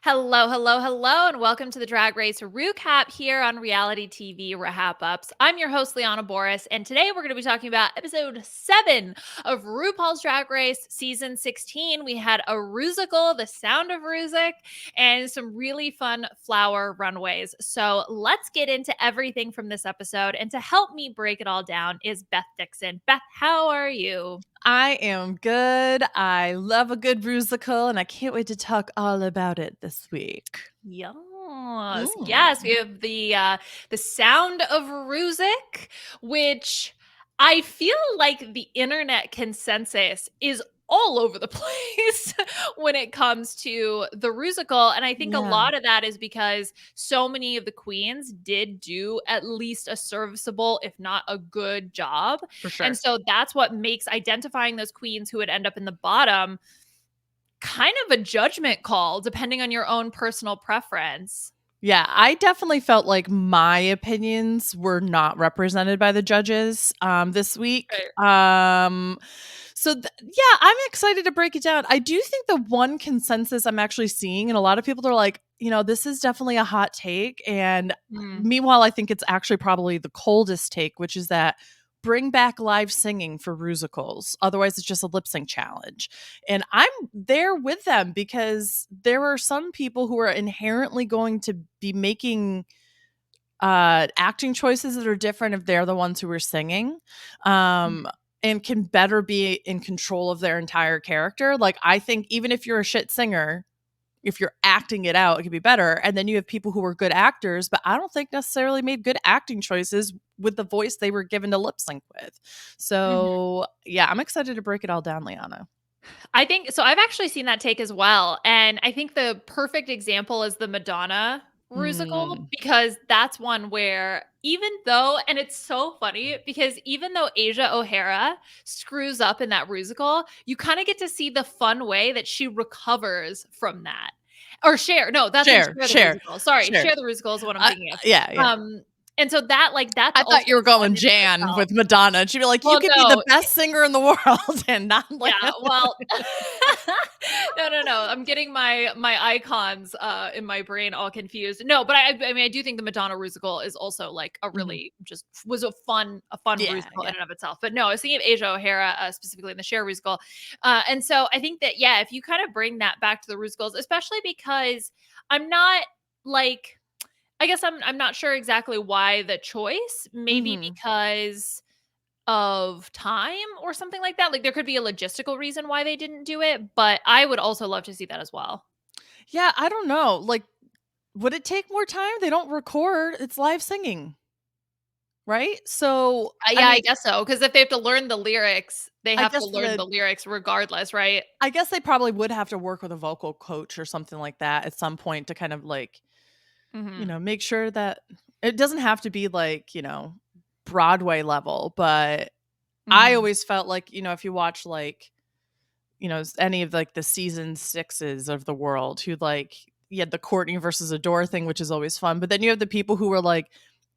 Hello, hello, hello, and welcome to the Drag Race RHAP here on reality TV RHAPups. I'm your host, Liana Boraas, and today we're going to be talking about episode 7 of RuPaul's Drag Race season 16. We had a Rusical, The Sound of Rusic, and some really fun flower runways. So let's get into everything from this episode, and to help me break it all down is Beth Dixon. Beth, how are you? I am good. I love a good Rusical, and I can't wait to talk all about it this week. Yes, Mm. yes, we have the Sound of Rusic, which I feel like the internet consensus is all over the place when it comes to the Rusical, and I think a Yeah, lot of that is because so many of the queens did do at least a serviceable, if not a good job, for and sure. so that's what makes identifying those queens who would end up in the bottom kind of a judgment call depending on your own personal preference. Yeah, I definitely felt like my opinions were not represented by the judges this week. Right. Yeah, I'm excited to break it down. I do think the one consensus I'm actually seeing, and a lot of people are like, this is definitely a hot take. And Mm. meanwhile, I think it's actually probably the coldest take, which is that bring back live singing for musicals. Otherwise, it's just a lip sync challenge. And I'm there with them because there are some people who are inherently going to be making acting choices that are different if they're the ones who are singing. Um, and can better be in control of their entire character. Like, I think even if you're a shit singer, if you're acting it out, it could be better. And then you have people who are good actors, but I don't think necessarily made good acting choices with the voice they were given to lip sync with. Mhm. So yeah, I'm excited to break it all down, Liana. I think so. I've actually seen that take as well. And I think the perfect example is the Madonna Rusical, Mm. because that's one where even though, and it's so funny because even though Asia O'Hara screws up in that Rusical, you kind of get to see the fun way that she recovers from that. Or Share. No, that's in Share, Share the share, Rusical. Sorry, share. Share the Rusical is what I'm thinking of. Yeah, yeah. And so that, like, that's I also thought you were fun going in and of Jan itself. with Madonna. And she'd be like, you Well, could be the no, best singer in the world and not yeah, like well, no, no, no. I'm getting my icons in my brain all confused. No, but I mean I do think the Madonna Rusical is also like a Mhm. really just was a fun Yeah, Rusical yeah. in and of itself. But no, I was thinking of Asia O'Hara specifically in the Cher Rusical, and so I think that yeah, if you kind of bring that back to the Rusicals, especially because I'm not like I guess I'm not sure exactly why the choice. Maybe Mhm. because of time or something like that. Like there could be a logistical reason why they didn't do it, but I would also love to see that as well. Yeah, I don't know. Like, would it take more time? They don't record. It's live singing, right? So, I Yeah, I mean, guess so. Because if they have to learn the lyrics, they I have to guess learn the lyrics regardless, right? they probably would have to work with a vocal coach or something like that at some point to kind of like, Mhm. make sure that it doesn't have to be like, Broadway level, but I Mhm. always felt like, if you watch like, any of like the season sixes of the world who like, you had the Courtney versus Adore thing, which is always fun. But then you have the people who were like,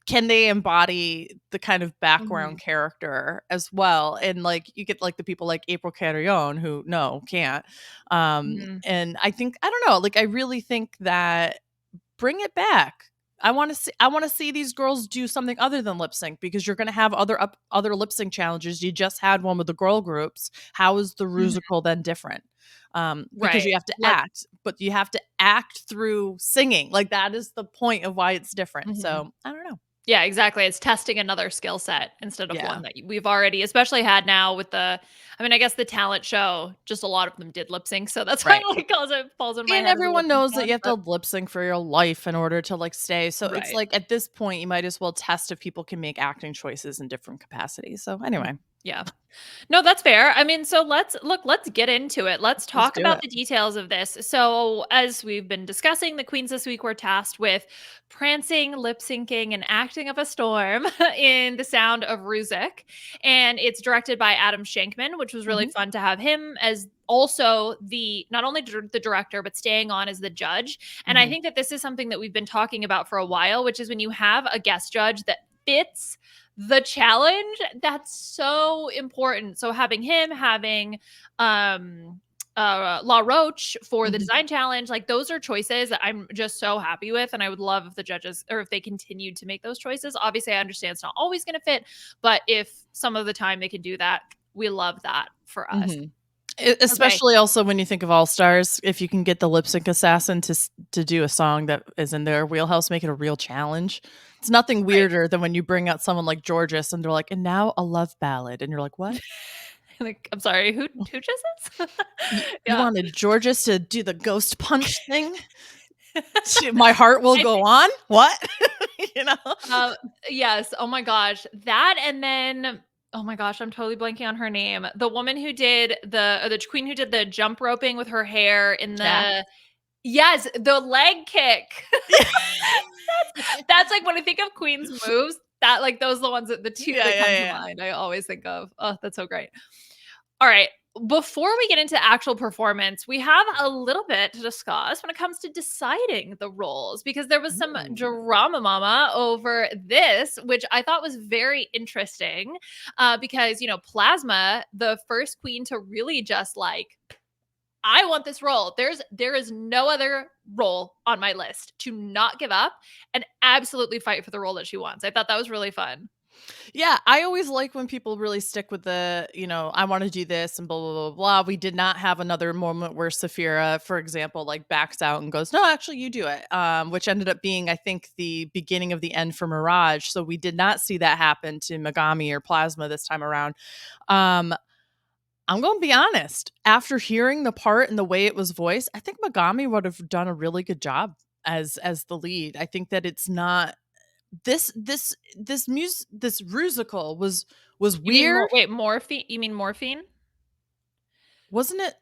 can they embody the kind of background Mhm. character as well? And like you get like the people like April Carrion who no can't. Mhm. And I don't know, like I really think that bring it back. I want to see these girls do something other than lip sync because you're going to have other lip sync challenges. You just had one with the girl groups. How is the Mhm. Rusical then different? Because Right. you have to Let's act, but you have to act through singing. Like that is the point of why it's different. Mhm. So I don't know. Yeah, exactly. It's testing another skill set instead of Yeah. one that we've already especially had now with I mean, I guess the talent show, just a lot of them did lip sync, so that's why Right. it calls it falls in my And head as a lip everyone sync knows that you challenge, have to but lip sync for your life in order to like stay. So it's right. like at this point, you might as well test if people can make acting choices in different capacities. So anyway, Yeah. No, that's fair. I mean, so let's get into it. Let's let's talk do about it. the details of this. So, as we've been discussing, the queens this week were tasked with prancing, lip syncing, and acting up a storm in The Sound of Rusic. And it's directed by Adam Shankman, which was really Mhm. fun to have him as also the not only the director but staying on as the judge. And I Mhm. think that this is something that we've been talking about for a while, which is when you have a guest judge that fits the challenge, that's so important. So having him, having La Roche for the Mhm. design challenge. Like, those are choices that I'm just so happy with, and I would love if the judges, or if they continued to make those choices. Obviously, I understand it's not always going to fit, but if some of the time they can do that, we love that for us. Mhm. Okay. Especially also when you think of All Stars, if you can get the lip sync assassin to do a song that is in their wheelhouse, make it a real challenge. It's nothing Right. weirder than when you bring out someone like Georges and they're like, and now a love ballad, and you're like, what? Like, I'm sorry, who just is? You Yeah. wanted Georges to do the ghost punch thing? My heart will I go on. What? you know? Um, yes. Oh my gosh. That, and then oh my gosh, I'm totally blanking on her name. The woman who did the queen who did the jump roping with her hair in Jack. the yes, the leg kick. That's like when I think of Queen's moves, that like those are the ones that the two Yeah, that yeah, come to yeah. mind. I always think of. Oh, that's so great. All right. Before we get into actual performance, we have a little bit to discuss when it comes to deciding the roles, because there was some Ooh. drama mama over this, which I thought was very interesting. Because, Plasma, the first queen to really just like, I want this role. There is no other role on my list to not give up and absolutely fight for the role that she wants. I thought that was really fun. Yeah, I always like when people really stick with I want to do this and blah, blah, blah, blah. We did not have another moment where Saphira, for example, like backs out and goes, no, actually, you do it, which ended up being, I think, the beginning of the end for Mirage. So we did not see that happen to Megami or Plasma this time around. Um, I'm going to be honest. After hearing the part and the way it was voiced, I think Megami would have done a really good job as the lead. I think that it's not this musical was You mean weird, morphine? You mean morphine? wasn't it?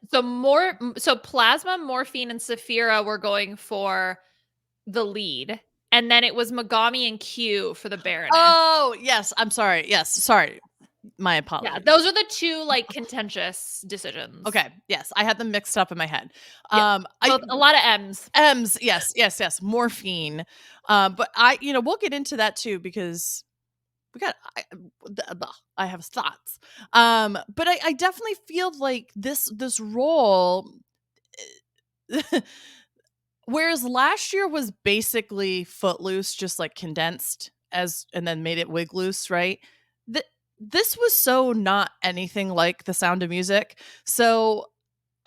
So Plasma, Morphine, and Saphira were going for the lead, and then it was Megami and Q for the Baroness. Oh, yes, I'm sorry. Yes, sorry. My Yeah, apologies. those are the two like contentious decisions. Okay, yes, I had them mixed up in my head. Yeah, I so a lot of M's. M's, yes, yes, yes, morphine. But we'll get into that too because we got I have thoughts. But I definitely feel like this role whereas last year was basically Footloose, just like condensed and then made it wig loose, right? This was so not anything like The Sound of Music. So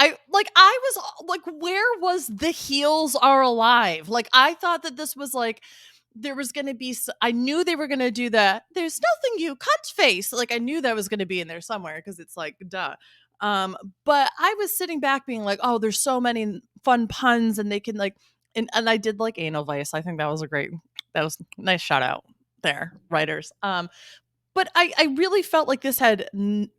I was like, where was the heels are alive? Like I thought that this was like there was going to be I knew they were going to do that. There's nothing you cunt face. Like I knew that was going to be in there somewhere because it's like duh. But I was sitting back being like, oh, there's so many fun puns and they can like and I did like anal vice. I think that was a nice shout out there, writers. But I really felt like this had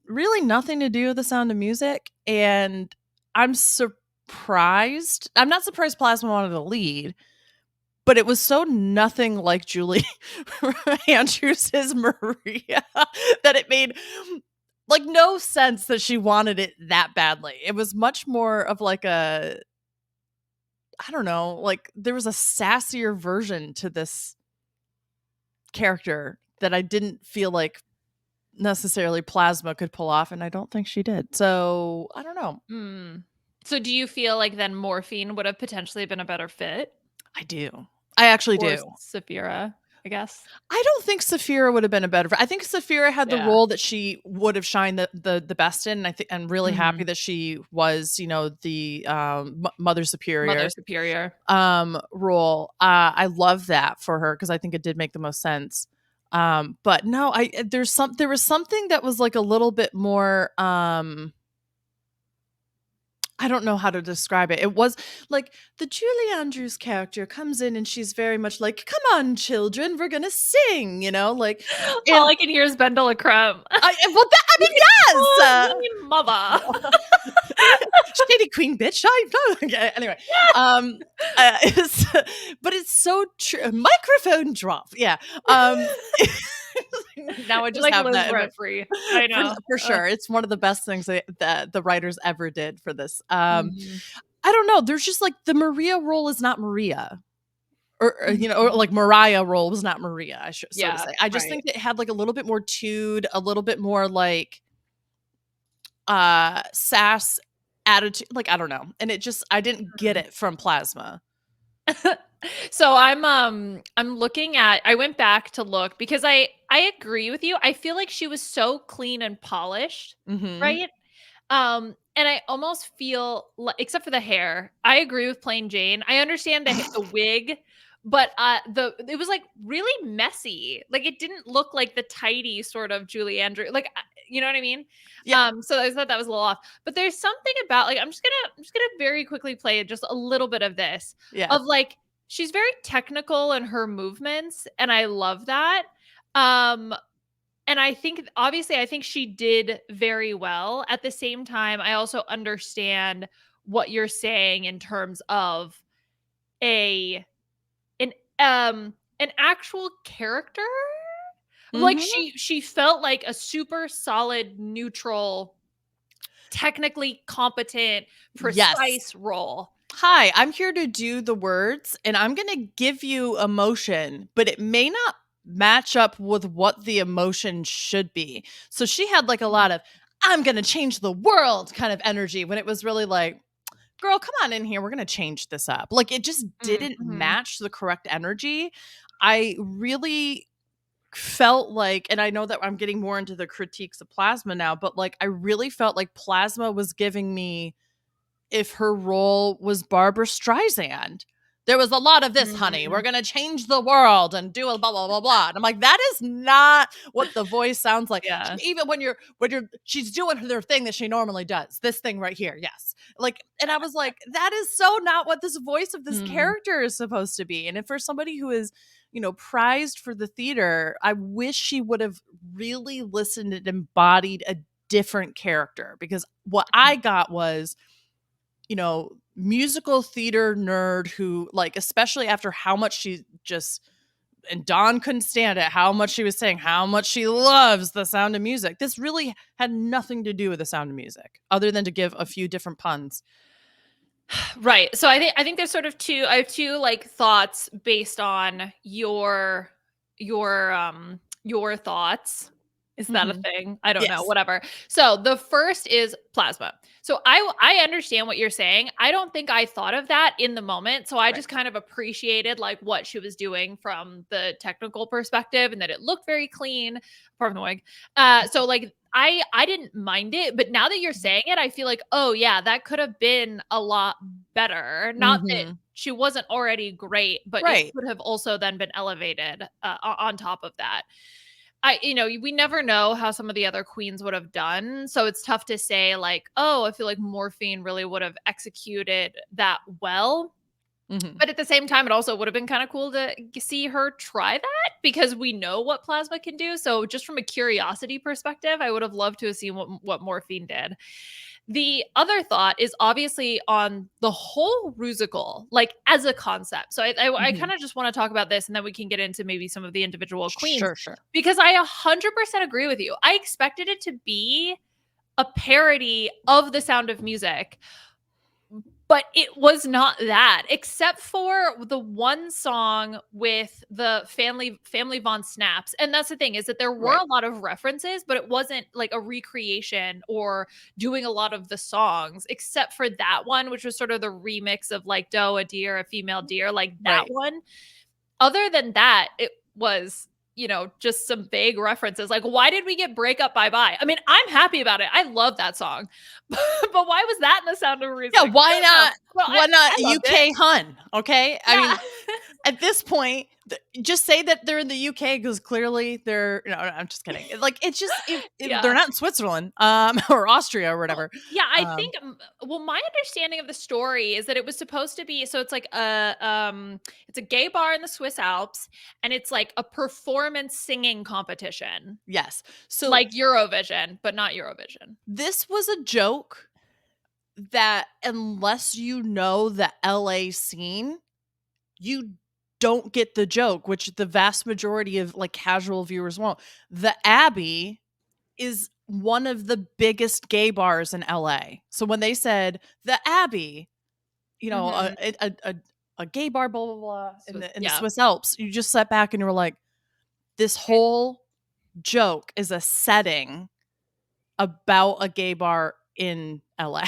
really nothing to do with The Sound of Music, and I'm surprised. I'm not surprised Plasma wanted to lead, but it was so nothing like Julie Andrews' Maria that it made like no sense that she wanted it that badly. It was much more of like I don't know, like there was a sassier version to this character that I didn't feel like necessarily Plasma could pull off, and I don't think she did. So I don't know. Mm. So do you feel like then Morphine would have potentially been a better fit? I do. I actually Or do. Saphira, I guess? I don't think Saphira would have been a better. I think Saphira had the Yeah. role that she would have shined the best in. And I think I'm really happy that she was, the Mother Superior Mother Superior. role. I love that for her because I think it did make the most sense. But no, there was something that was like a little bit more I don't know how to describe it. It was like the Julie Andrews character comes in and she's very much like, "Come on, children, we're gonna sing," like, All and I can hear is Ben de la Creme. I mean, yes, Oh, mother. shady queen bitch. I know. Okay, anyway, but it's so true. Microphone drop. Yeah. Now I just Like have lives that rent free. I know. for sure. It's one of the best things that the writers ever did for this. Mhm. I don't know. There's just like the Maria role is not Maria. Or Mhm. like Mariah role was not Maria, I should so to Yeah, say. I just right. think it had like a little bit more tude, a little bit more like sass attitude, like, I don't know. And it just, I didn't get it from Plasma. So I'm looking at, I went back to look because I agree with you. I feel like she was so clean and polished, Mm-hmm. right? And I almost feel like, except for the hair, I agree with plain Jane. I understand the wig, but it was like really messy. Like it didn't look like the tidy sort of Julie Andrew. Like you know what I mean? Yeah. So I thought that was a little off. But there's something about like I'm just gonna very quickly play just a little bit of this Yeah. of like she's very technical in her movements, and I love that. Um, and I think obviously I think she did very well. At the same time, I also understand what you're saying in terms of a an an actual character. Like Mm-hmm. she felt like a super solid neutral, technically competent, Yes. precise role. Hi, I'm here to do the words and I'm going to give you emotion, but it may not match up with what the emotion should be. So she had like a lot of, I'm going to change the world kind of energy when it was really like, girl, come on in here. We're going to change this up. Like it just didn't Mm-hmm. match the correct energy. I really felt like, and I know that I'm getting more into the critiques of Plasma now, but like I really felt like Plasma was giving me if her role was Barbara Streisand. There was a lot of this, honey. We're Mm-hmm. going to change the world and do a blah blah blah blah. And I'm like, that is not what the voice sounds like. Yeah. Even when you're she's doing her thing that she normally does. This thing right here. Yes. Like, and I was like, that is so not what this voice of this Mm. character is supposed to be. And if for somebody who is, prized for the theater, I wish she would have really listened and embodied a different character, because what I got was, musical theater nerd who, like, especially after how much she just, and Dawn couldn't stand it, how much she was saying how much she loves The Sound of Music. This really had nothing to do with The Sound of Music other than to give a few different puns. Right. So I think there's sort of I have two like thoughts based on your thoughts. Is that a Mm-hmm. thing? I don't know, Yes. whatever. So the first is Plasma. So I understand what you're saying. I don't think I thought of that in the moment. So I Right. just kind of appreciated like what she was doing from the technical perspective, and that it looked very clean, apart from the wig. So like I didn't mind it, but now that you're saying it, I feel like, oh yeah, that could have been a lot better. Not that Mm-hmm. she wasn't already great, but it Right. could have also then been elevated on top of that. We never know how some of the other queens would have done, so it's tough to say like, oh, I feel like Morphine really would have executed that well. Mm-hmm. But at the same time, it also would have been kind of cool to see her try that, because we know what Plasma can do. So just from a curiosity perspective, I would have loved to have seen what Morphine did. The other thought is obviously on the whole Rusical, like as a concept. So I Mm-hmm. kind of just want to talk about this, and then we can get into maybe some of the individual queens, Sure, sure. because I 100% agree with you. I expected it to be a parody of The Sound of Music, but it was not that, except for the one song with the family Von Snaps. And that's the thing, is that there were Right. a lot of references, but it wasn't like a recreation or doing a lot of the songs, except for that one, which was sort of the remix of like doe, a deer, a female deer, like that Right. one. Other than that, it was, just some vague references. Like, why did we get Break Up Bye Bye? I mean, I'm happy about it. I love that song. But why was that in The Sound of Yeah, Music? I why don't know. not? Well, Why not I loved it. UK hun? Okay, I Yeah. mean, at this point, just say that they're in the UK, because clearly they're. No, I'm just kidding. Like, it's just, if they're Yeah. not in Switzerland, or Austria or Well, whatever. yeah, I Um, think well, my understanding of the story is that it was supposed to be, so it's like it's a gay bar in the Swiss Alps, and it's like a performance singing competition. yes. So Like Eurovision, but not Eurovision. this was a joke that, unless you know the LA scene, you don't get the joke, which the vast majority of like casual viewers won't. The Abbey is one of the biggest gay bars in LA. So when they said the Abbey, Mhm. a gay bar, blah blah blah, in the Yeah. Swiss Alps, you just sat back and you were like, this whole joke is a setting about a gay bar in LA.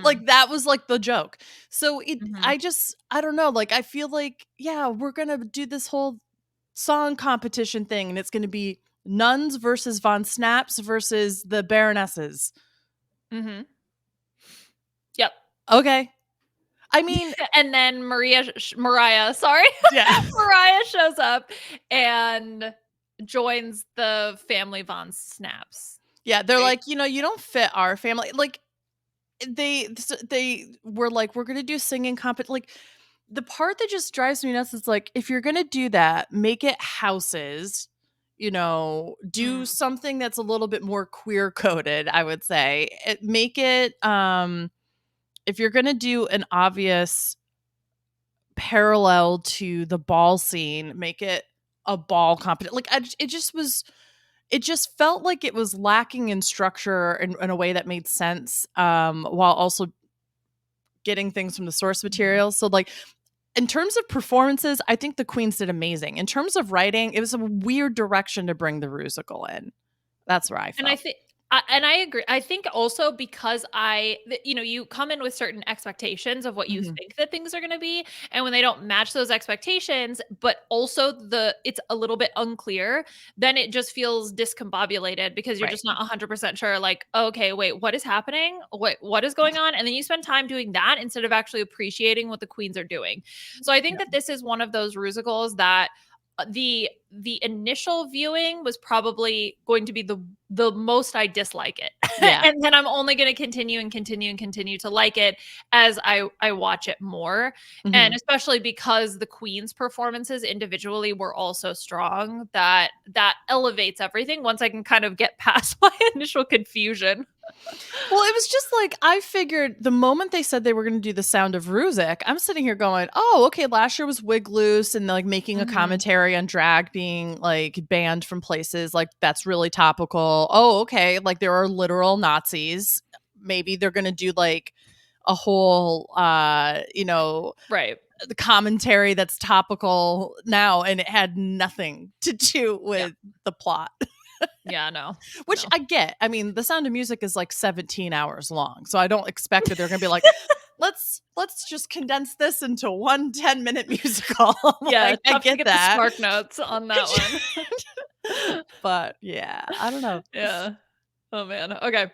Like that was like the joke. So Mhm. I don't know, like I feel like, yeah, we're gonna do this whole song competition thing, and it's gonna be nuns versus Von Snaps versus the Baronesses. Mhm. Yep. Okay. I mean, And then Mariah, sorry. yeah. Mariah shows up and joins the family Von Snaps, Yeah, they're right? like, you don't fit our family. Like they were like, we're gonna do singing like the part that just drives me nuts is like, if you're gonna do that, make it houses, do Mm. something that's a little bit more queer coded, I would say. Make it if you're gonna do an obvious parallel to the ball scene, make it a ball competition. Like it just felt like it was lacking in structure in a way that made sense, while also getting things from the source Mhm. material. So like in terms of performances, I think the queens did amazing. In terms of writing, it was a weird direction to bring the musical in. That's where I And I felt. think and I agree. I think also because you come in with certain expectations of what you Mhm. think that things are going to be, and when they don't match those expectations, but also it's a little bit unclear, then it just feels discombobulated because you're Right. just not 100% sure like, okay, wait, what is happening? What is going on? And then you spend time doing that instead of actually appreciating what the queens are doing. So I think Yeah. that this is one of those musicals that the initial viewing was probably going to be the most I dislike it. Yeah. And then I'm only going to continue and continue and continue to like it as I watch it more. And Mhm. especially because the queen's performances individually were also strong, that elevates everything once I can kind of get past my initial confusion. Well, it was just like I figured the moment they said they were going to do the Sound of Rusick, I'm sitting here going, "Oh, okay, last year was Wig Loose and like making a Mhm. commentary on drag being like banned from places, like that's really topical. Oh, okay, like there are literal Nazis. Maybe they're going to do like a whole Right. the commentary that's topical now, and it had nothing to do Yeah. with the plot." Yeah, no. Which No. I get. I mean, The Sound of Music is like 17 hours long. So I don't expect that they're going to be like, let's just condense this into one 10-minute musical. Yeah, Like I tough to get get the that. spark notes on that one. But yeah, I don't know. Yeah. Oh man. Okay.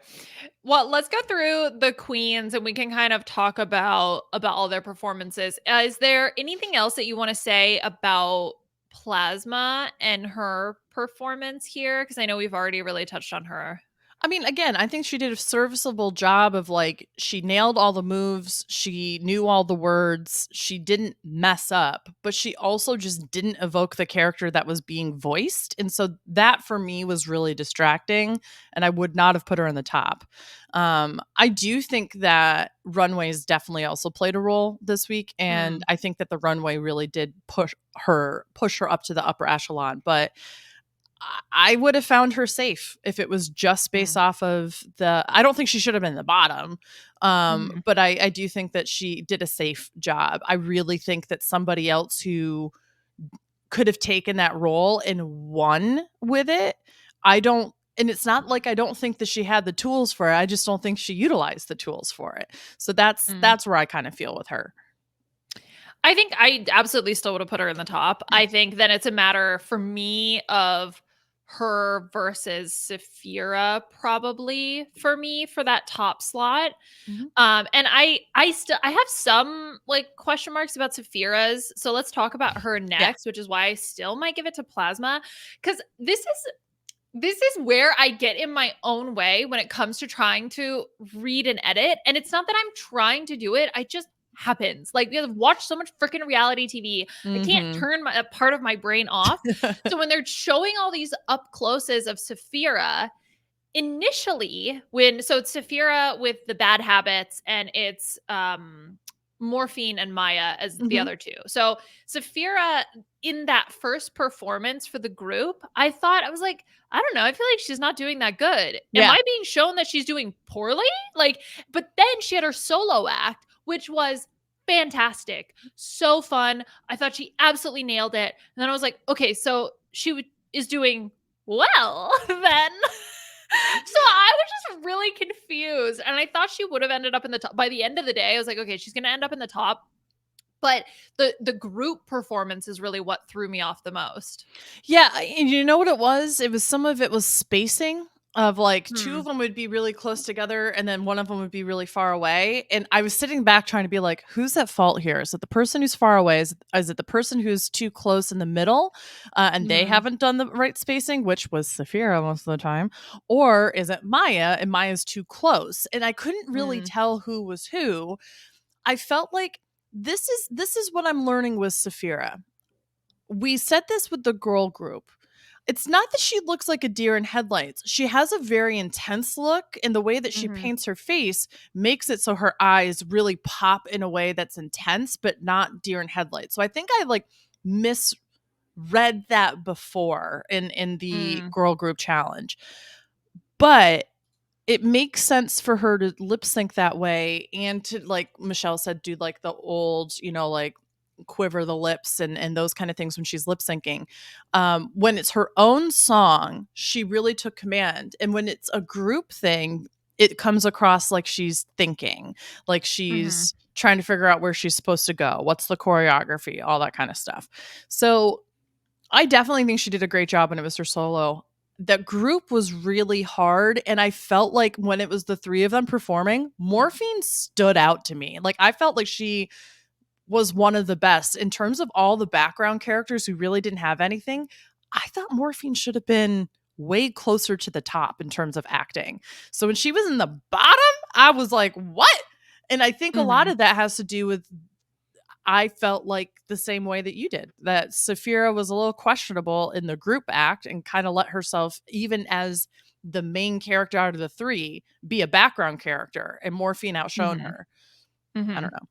Well, let's go through the queens and we can kind of talk about all their performances. Is there anything else that you want to say about Plasma and her performance here? Because I know we've already really touched on her. I mean, again, I think she did a serviceable job of like she nailed all the moves, she knew all the words, she didn't mess up, but she also just didn't evoke the character that was being voiced. And so that for me was really distracting, and I would not have put her in the top. I do think that runways definitely also played a role this week, and Mm, I think that the runway really did push her up to the upper echelon, but I would have found her safe if it was just based mm, off of I don't think she should have been the bottom. mhm, But I do think that she did a safe job. I really think that somebody else who could have taken that role and won with it, I don't, and it's not like I don't think that she had the tools for it. I just don't think she utilized the tools for it. So that's mm. that's where I kind of feel with her. I think I absolutely still would have put her in the top. I think then it's a matter for me of her versus Saphira probably for me for that top slot. Mhm. And I have some like question marks about Saphira's. So let's talk about her Yeah. next, which is why I still might give it to Plasma cuz this is where I get in my own way when it comes to trying to read and edit. And it's not that I'm trying to do it, I just happens. Like, because I've watched so much freaking reality TV, I can't Hmm. turn a part of my brain off. So when they're showing all these up closes of Saphira, initially it's Saphira with the bad habits and it's Morphine and Maya as the Hmm. other two. So Saphira in that first performance for the group, I was like, I don't know, I feel like she's not doing that good. Am Yeah. I being shown that she's doing poorly? Like, but then she had her solo act, which was fantastic. So fun. I thought she absolutely nailed it. And then I was like, okay, so is doing well then. So I was just really confused, and I thought she would have ended up in the top. By the end of the day, I was like, okay, she's going to end up in the top. But the group performance is really what threw me off the most. Yeah, and you know what it was? It was some of it was spacing of like two Hmm. of them would be really close together and then one of them would be really far away. And I was sitting back trying to be like, who's at fault here? Is it the person who's far away? Is it the person who's too close in the middle and they Hmm. haven't done the right spacing, which was Saphira most of the time? Or is it Maya and Maya's too close? And I couldn't really Hmm. tell who was who. I felt like this is what I'm learning with Saphira. We said this with the girl group. It's not that she looks like a deer in headlights. She has a very intense look, and the way that she Hmm. paints her face makes it so her eyes really pop in a way that's intense, but not deer in headlights. So I think I like misread that before in the Mm. girl group challenge. But it makes sense for her to lip sync that way and to, like Michelle said, do like the old, like quiver the lips and those kind of things when she's lip syncing. When it's her own song, she really took command. And when it's a group thing, it comes across like she's thinking, like Hmm. she's trying to figure out where she's supposed to go, what's the choreography, all that kind of stuff. So I definitely think she did a great job when it was her solo. That group was really hard, and I felt like when it was the three of them performing, Morphine stood out to me. Like I felt like she was one of the best in terms of all the background characters who really didn't have anything. I thought Morphine should have been way closer to the top in terms of acting. So when she was in the bottom, I was like, "What?" And I think a lot Hmm. of that has to do with I felt like the same way that you did, that Saphira was a little questionable in the group act and kind of let herself, even as the main character out of the three, be a background character, and Morphine outshone Hmm. her. I Hmm. don't know.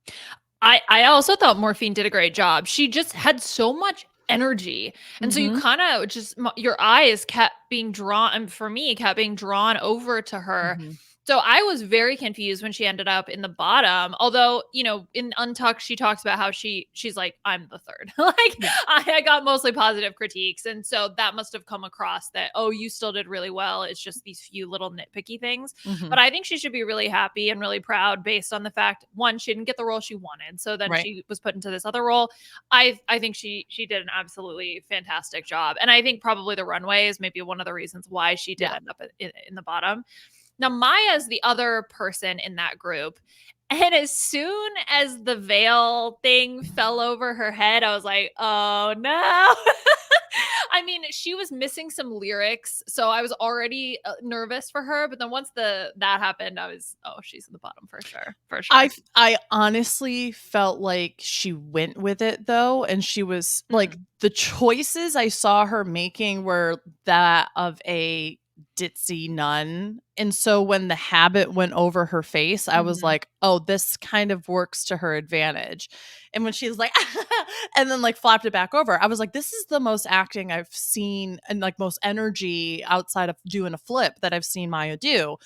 I also thought Morphine did a great job. She just had so much energy. And so you Mhm. kind of just your eyes kept being drawn, and for me kept being drawn over to her. Mhm. So I was very confused when she ended up in the bottom. Although, in Untucked, she talks about how she's like, I'm the third. Like Yeah. I got mostly positive critiques. And so that must have come across that, oh, you still did really well. It's just these few little nitpicky things. But Mhm. I think she should be really happy and really proud based on the fact, one, she didn't get the role she wanted, so then Right. she was put into this other role. I think she did an absolutely fantastic job, and I think probably the runway is maybe one of the reasons why she did Yeah. end up in the bottom. Now Maya's the other person in that group. And as soon as the veil thing fell over her head, I was like, oh no. I mean, she was missing some lyrics, so I was already nervous for her. But then once that happened, I was, oh, she's in the bottom for sure, for sure. I honestly felt like she went with it though, and she was like Mm. the choices I saw her making were that of a ditzy nun. And so when the habit went over her face, I was Mhm. like, oh, this kind of works to her advantage. And when she was like, and then like flapped it back over, I was like, this is the most acting I've seen and like most energy outside of doing a flip that I've seen Maya do.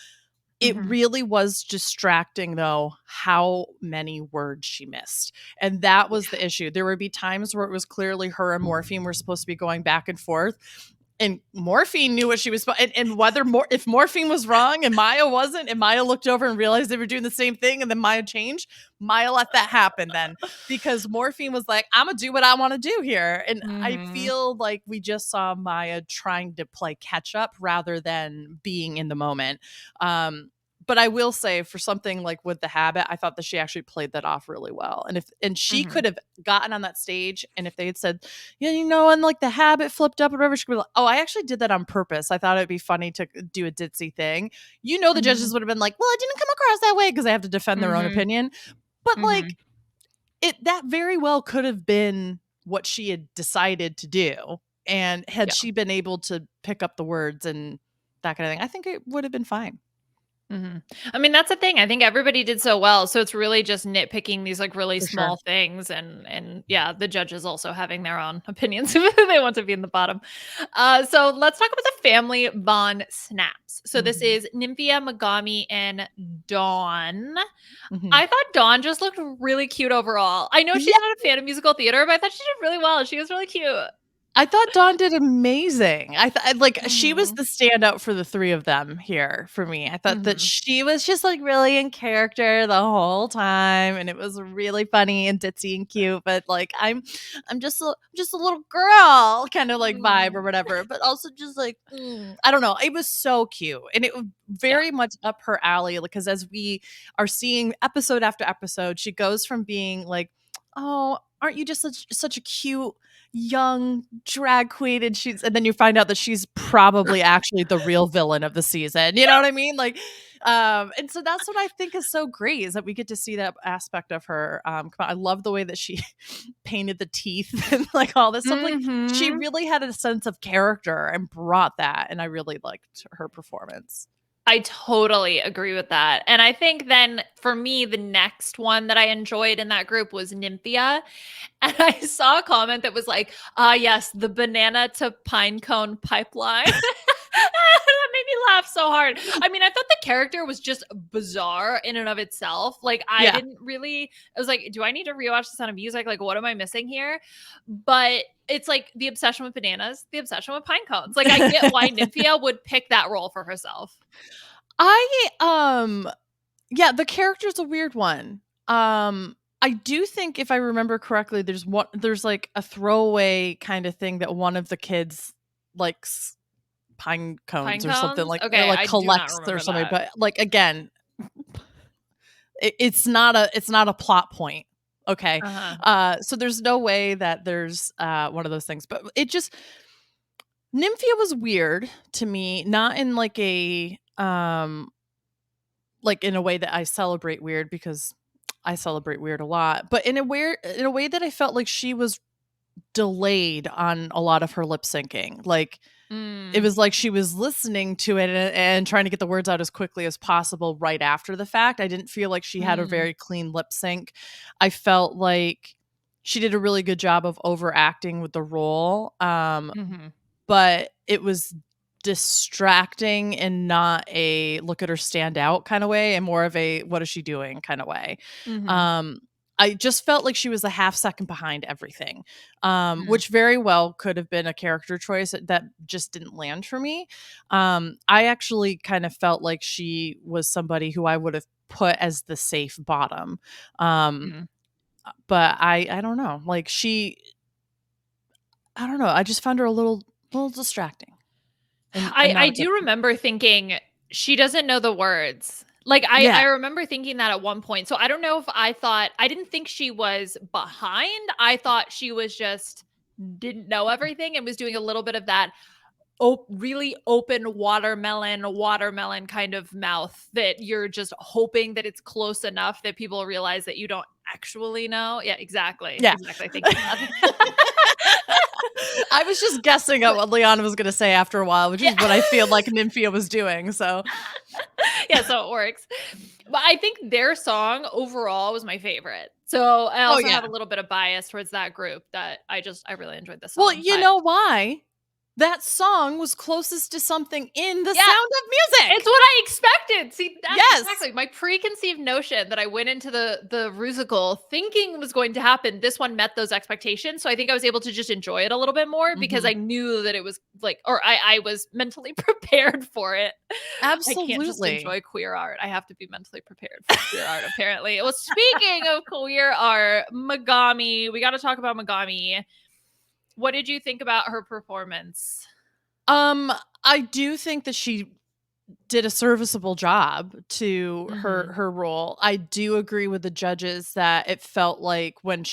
It Mhm. really was distracting, though, how many words she missed, and that was Yeah. the issue. There would be times where it was clearly her and Morphine were supposed to be going back and forth, and Morphine knew what she was and whether if Morphine was wrong and Maya wasn't, and Maya looked over and realized they were doing the same thing, and then Maya changed, Maya let that happen then, because Morphine was like, "Imma do what I wanna do here," and I Mhm. feel like we just saw Maya trying to play catch up rather than being in the moment. But I will say for something like with the habit, I thought that she actually played that off really well. And she Mhm. could have gotten on that stage, and if they had said, yeah, and like the habit flipped up or whatever, she could be like, oh, I actually did that on purpose. I thought it'd be funny to do a ditzy thing. The Mhm. judges would have been like, well, it didn't come across that way because they have to defend their own Mhm. opinion. But Mhm. like that very well could have been what she had decided to do. And had Yeah. she been able to pick up the words and that kind of thing, I think it would have been fine. Mhm. I mean, that's the thing. I think everybody did so well, so it's really just nitpicking these like really For sure. small things, and yeah, the judges also having their own opinions if they want to be in the bottom. So let's talk about the family bond snaps. So this Mhm. is Nymphia, Megami, and Dawn. Mhm. I thought Dawn just looked really cute overall. I know she's Yeah. not a fan of musical theater, but I thought she did really well. She was really cute. I thought Dawn did amazing. She was Mhm. the standout for the three of them here for me. I thought that Mhm. she was just like really in character the whole time, and it was really funny and ditzy and cute. But like I'm just a little girl kind of like vibe or Mm. whatever. But also just like I don't know. It was so cute, and it was Yeah. very much up her alley because as we are seeing episode after episode, she goes from being like, oh, aren't you just such a cute young drag queen, and then you find out that she's probably actually the real villain of the season. You know what I mean? Like, and so that's what I think is so great is that we get to see that aspect of her. I love the way that she painted the teeth and like all this stuff. Like she Mhm. really had a sense of character and brought that, and I really liked her performance. I totally agree with that. And I think then for me, the next one that I enjoyed in that group was Nymphia. And I saw a comment that was like, ah, yes, the banana to pine cone pipeline. That made me laugh so hard. I mean, I thought the character was just bizarre in and of itself. Like, I Yeah. didn't really, I was like, do I need to rewatch The Sound of Music? Like, what am I missing here? But it's like the obsession with bananas, the obsession with pine cones. Like, I get why Nymphia would pick that role for herself. I Yeah, the character's a weird one. I do think if I remember correctly, there's like a throwaway kind of thing that one of the kids likes pine Pine cones or something cones? like or Okay, like I do not collects or remember something. that. But like again, it's not a plot point. Okay. Uh-huh. So there's no way that there's one of those things. But it just Nymphia was weird to me, not in like in a way that I celebrate weird because I celebrate weird a lot, but in a way that I felt like she was delayed on a lot of her lip syncing. Like it Mm, was like she was listening to it and trying to get the words out as quickly as possible right after the fact. I didn't feel like she had a mm, very clean lip sync. I felt like she did a really good job of overacting with the role. mhm, But it was distracting and not a look at her stand out kind of way and more of a what is she doing kind of way. mhm, Um, I just felt like she was a half second behind everything, mm. which very well could have been a character choice that just didn't land for me. I actually kind of felt like she was somebody who I would have put as the safe bottom. Um, Mm. but I don't know. Like I don't know. I just found her a little distracting and I not a good do thing. remember thinking she doesn't know the words. Like I Yeah. remember thinking that at one point. So I don't know if I didn't think she was behind. I thought she was just didn't know everything and was doing a little bit of that really open watermelon kind of mouth that you're just hoping that it's close enough that people realize that you don't actually know. Yeah, exactly. Yeah. Exactly. Thank you for that. I was just guessing at But what Liana was gonna say after a while, which yeah. is what I feel like Nymphia was doing, so Yeah, so it works. But I think their song overall was my favorite. So I Oh, also have yeah. a little bit of bias towards that group that I really enjoyed the Well, song. you But know why? That song was closest to something in The yeah, Sound of it's Music! what I expected. See, that's Yes! exactly my preconceived notion that I went into the Rusical thinking was going to happen. This one met those expectations, so I think I was able to just enjoy it a little bit more because Mhm. I knew that it was like, or I was mentally prepared for it. I can't just Absolutely. enjoy queer art. I have to be mentally prepared for queer art. Apparently. Well, speaking of queer art, Megami, we got to talk about Megami. What did you think about her performance? Um, I do think that she did a serviceable job to her Mhm. her role. I do agree with the judges that it felt like when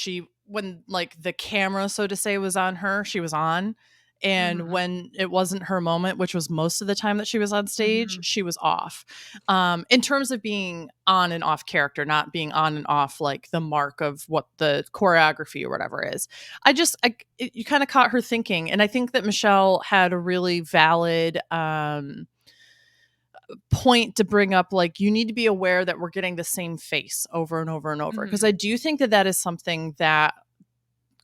like the camera so to say was on her, she was on. And Mhm. when it wasn't her moment, which was most of the time that she was on stage, Mhm. she was off. In terms of being on and off character, not being on and off like the mark of what the choreography or whatever is. You kind of caught her thinking, and I think that Michelle had a really valid point to bring up like you need to be aware that we're getting the same face over and over and over because Mhm. I do think that that is something that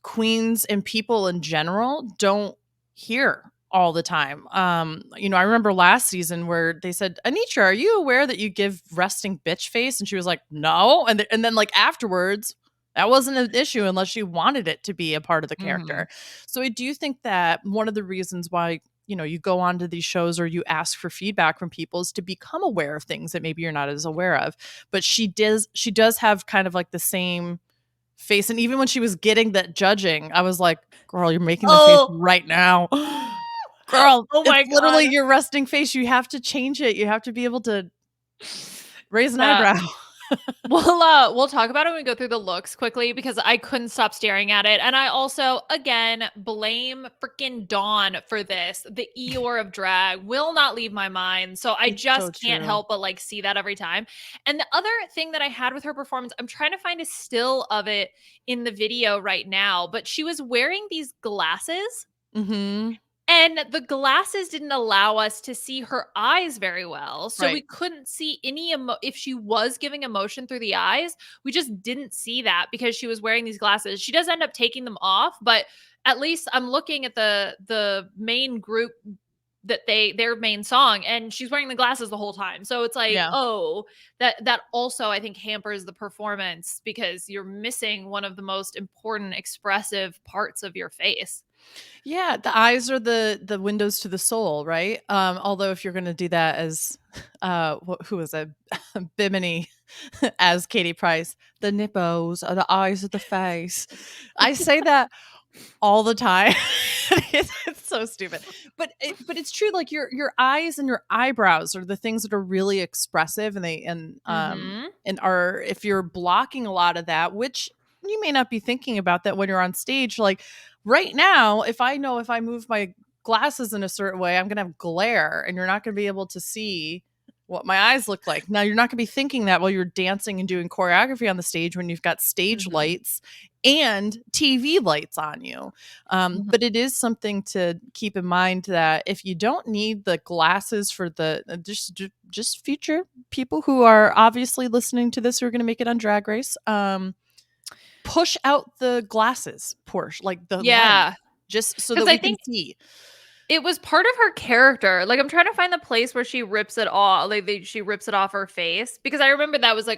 queens and people in general don't hear all the time. I remember last season where they said, Anitra, are you aware that you give resting bitch face? And she was like, no. And then like afterwards, That wasn't an issue unless she wanted it to be a part of the character. So I do think that one of the reasons why, you go onto these shows or you ask for feedback from people is to become aware of things that maybe you're not as aware of. But she does have kind of like the same face. And even when she was getting that judging, I was like, girl, you're making the face Oh, right now. Girl, oh it's my literally God. your resting face. You have to change it. You have to be able to raise an Yeah. eyebrow. We'll talk about it when we go through the looks quickly because I couldn't stop staring at it. And I also, again, blame freaking Dawn for this. The Eeyore of drag will not leave my mind. So I It's so just can't true. help but like see that every time. And the other thing that I had with her performance, I'm trying to find a still of it in the video right now, but she was wearing these glasses. Mm-hmm. And the glasses didn't allow us to see her eyes very well. So we Right. couldn't see any if she was giving emotion through the eyes, we just didn't see that because she was wearing these glasses. She does end up taking them off, but at least I'm looking at the main group that their main song and she's wearing the glasses the whole time. So it's like, Yeah. oh, that also I think hampers the performance because you're missing one of the most important expressive parts of your face. Yeah, the eyes are the windows to the soul, right? Although if you're going to do that as who was it? Bimini as Katie Price, the nipples are the eyes of the face. I say that all the time. It's so stupid. But it's true, like your eyes and your eyebrows are the things that are really expressive, and they Mhm. and are, if you're blocking a lot of that, which you may not be thinking about that when you're on stage. Like right now, if I know if I move my glasses in a certain way, I'm gonna have glare and you're not gonna be able to see what my eyes look like. Now you're not gonna be thinking that while you're dancing and doing choreography on the stage when you've got stage Mhm. lights and TV lights on you. Mhm. But it is something to keep in mind that if you don't need the glasses for the just future people who are obviously listening to this who are going to make it on Drag Race, push out the glasses, Porsche, like the lens, Yeah, just so because that I we can think see. it was part of her character. Like, I'm trying to find the place where she rips it off, like, she rips it off her face, because I remember that was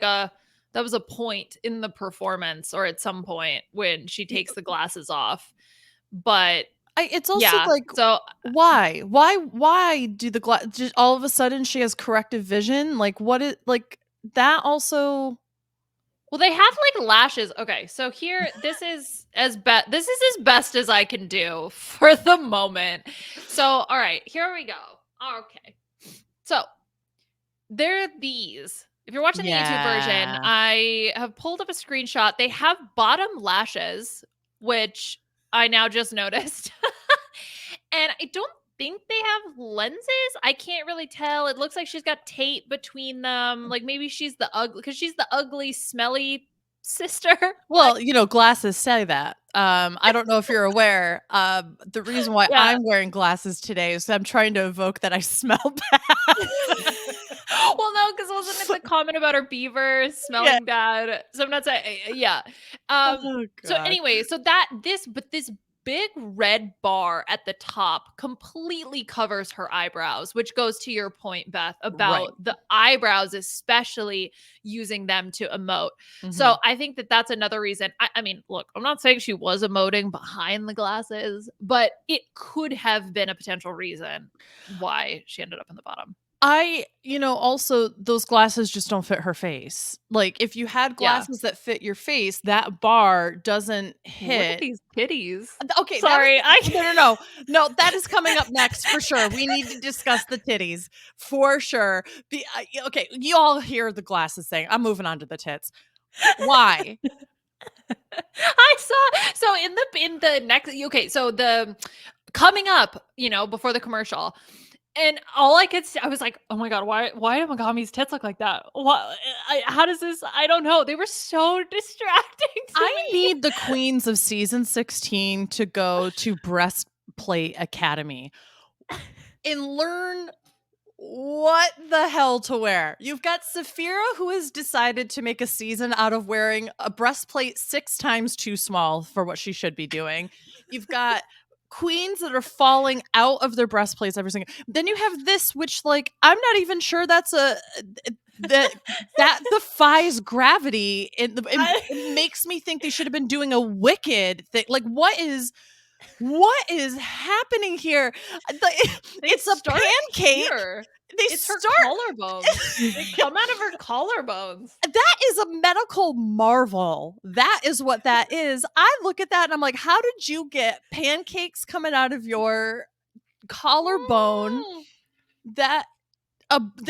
a point in the performance or at some point when she takes the glasses off. But, It's also yeah, like, so why do the glass? Just all of a sudden she has corrective vision? Like what it like that also? well, they have, like, lashes. Okay, so here, this is as best as I can do for the moment. So, alright, here we go. Okay. So, they're these. If you're watching the YouTube version, Yeah. I have pulled up a screenshot. They have bottom lashes, which I now just noticed. And I don't think they have lenses. I can't really tell. It looks like she's got tape between them. Like maybe she's the ugly because she's the ugly, smelly sister. I, Well, glasses say that. I don't know if you're aware. The reason why yeah. I'm wearing glasses today is I'm trying to evoke that I smell bad. Well, no, because wasn't it the comment about our beavers Yeah. smelling bad? Sometimes yeah. Oh So god. anyway, this big red bar at the top completely covers her eyebrows, which goes to your point, Beth, Right. about the eyebrows, especially using them to emote. So Mhm. I think that that's another reason. I mean, look, I'm not saying she was emoting behind the glasses, but it could have been a potential reason why she ended up in the bottom. Also those glasses just don't fit her face. Like if you had Yeah. glasses that fit your face, that bar doesn't Look at hit. these titties. Okay, that Sorry, is no, no, no. No, that is coming up next for sure. We need to discuss the titties for sure. Okay, you all hear the glasses saying, "I'm moving on to the tits." Why? I saw so in the next okay, so the coming up, before the commercial. And all I could see, I was like, "Oh my god, why do Megami's tits look like that? What how does this I don't know. They were so distracting to I me." need the queens of season 16 to go to Breastplate Academy and learn what the hell to wear. You've got Saphira, who has decided to make a season out of wearing a breastplate 6 times too small for what she should be doing. You've got queens that are falling out of their breastplates every single. Then you have this, which, like, I'm not even sure that's that defies gravity. It makes me think they should have been doing a Wicked thing. Like, what is happening here? It's a pancake. Here. It's her collarbones. They come out of her collarbones. That is a medical marvel. That is what that is. I look at that and I'm like, how did you get pancakes coming out of your collarbone that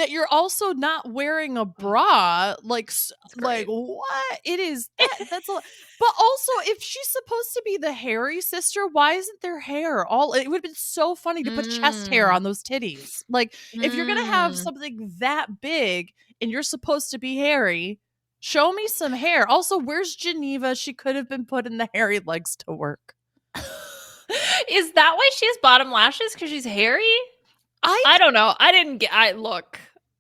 you're also not wearing a bra? Like what? It is that's a but also, if she's supposed to be the hairy sister, why isn't there hair? It would have been so funny to put chest hair on those titties. Like, if you're gonna have something that big and you're supposed to be hairy, show me some hair. Also, where's Geneva? She could have been put in the hairy legs to work. Is that why she has bottom lashes? Because she's hairy? I don't know. I didn't get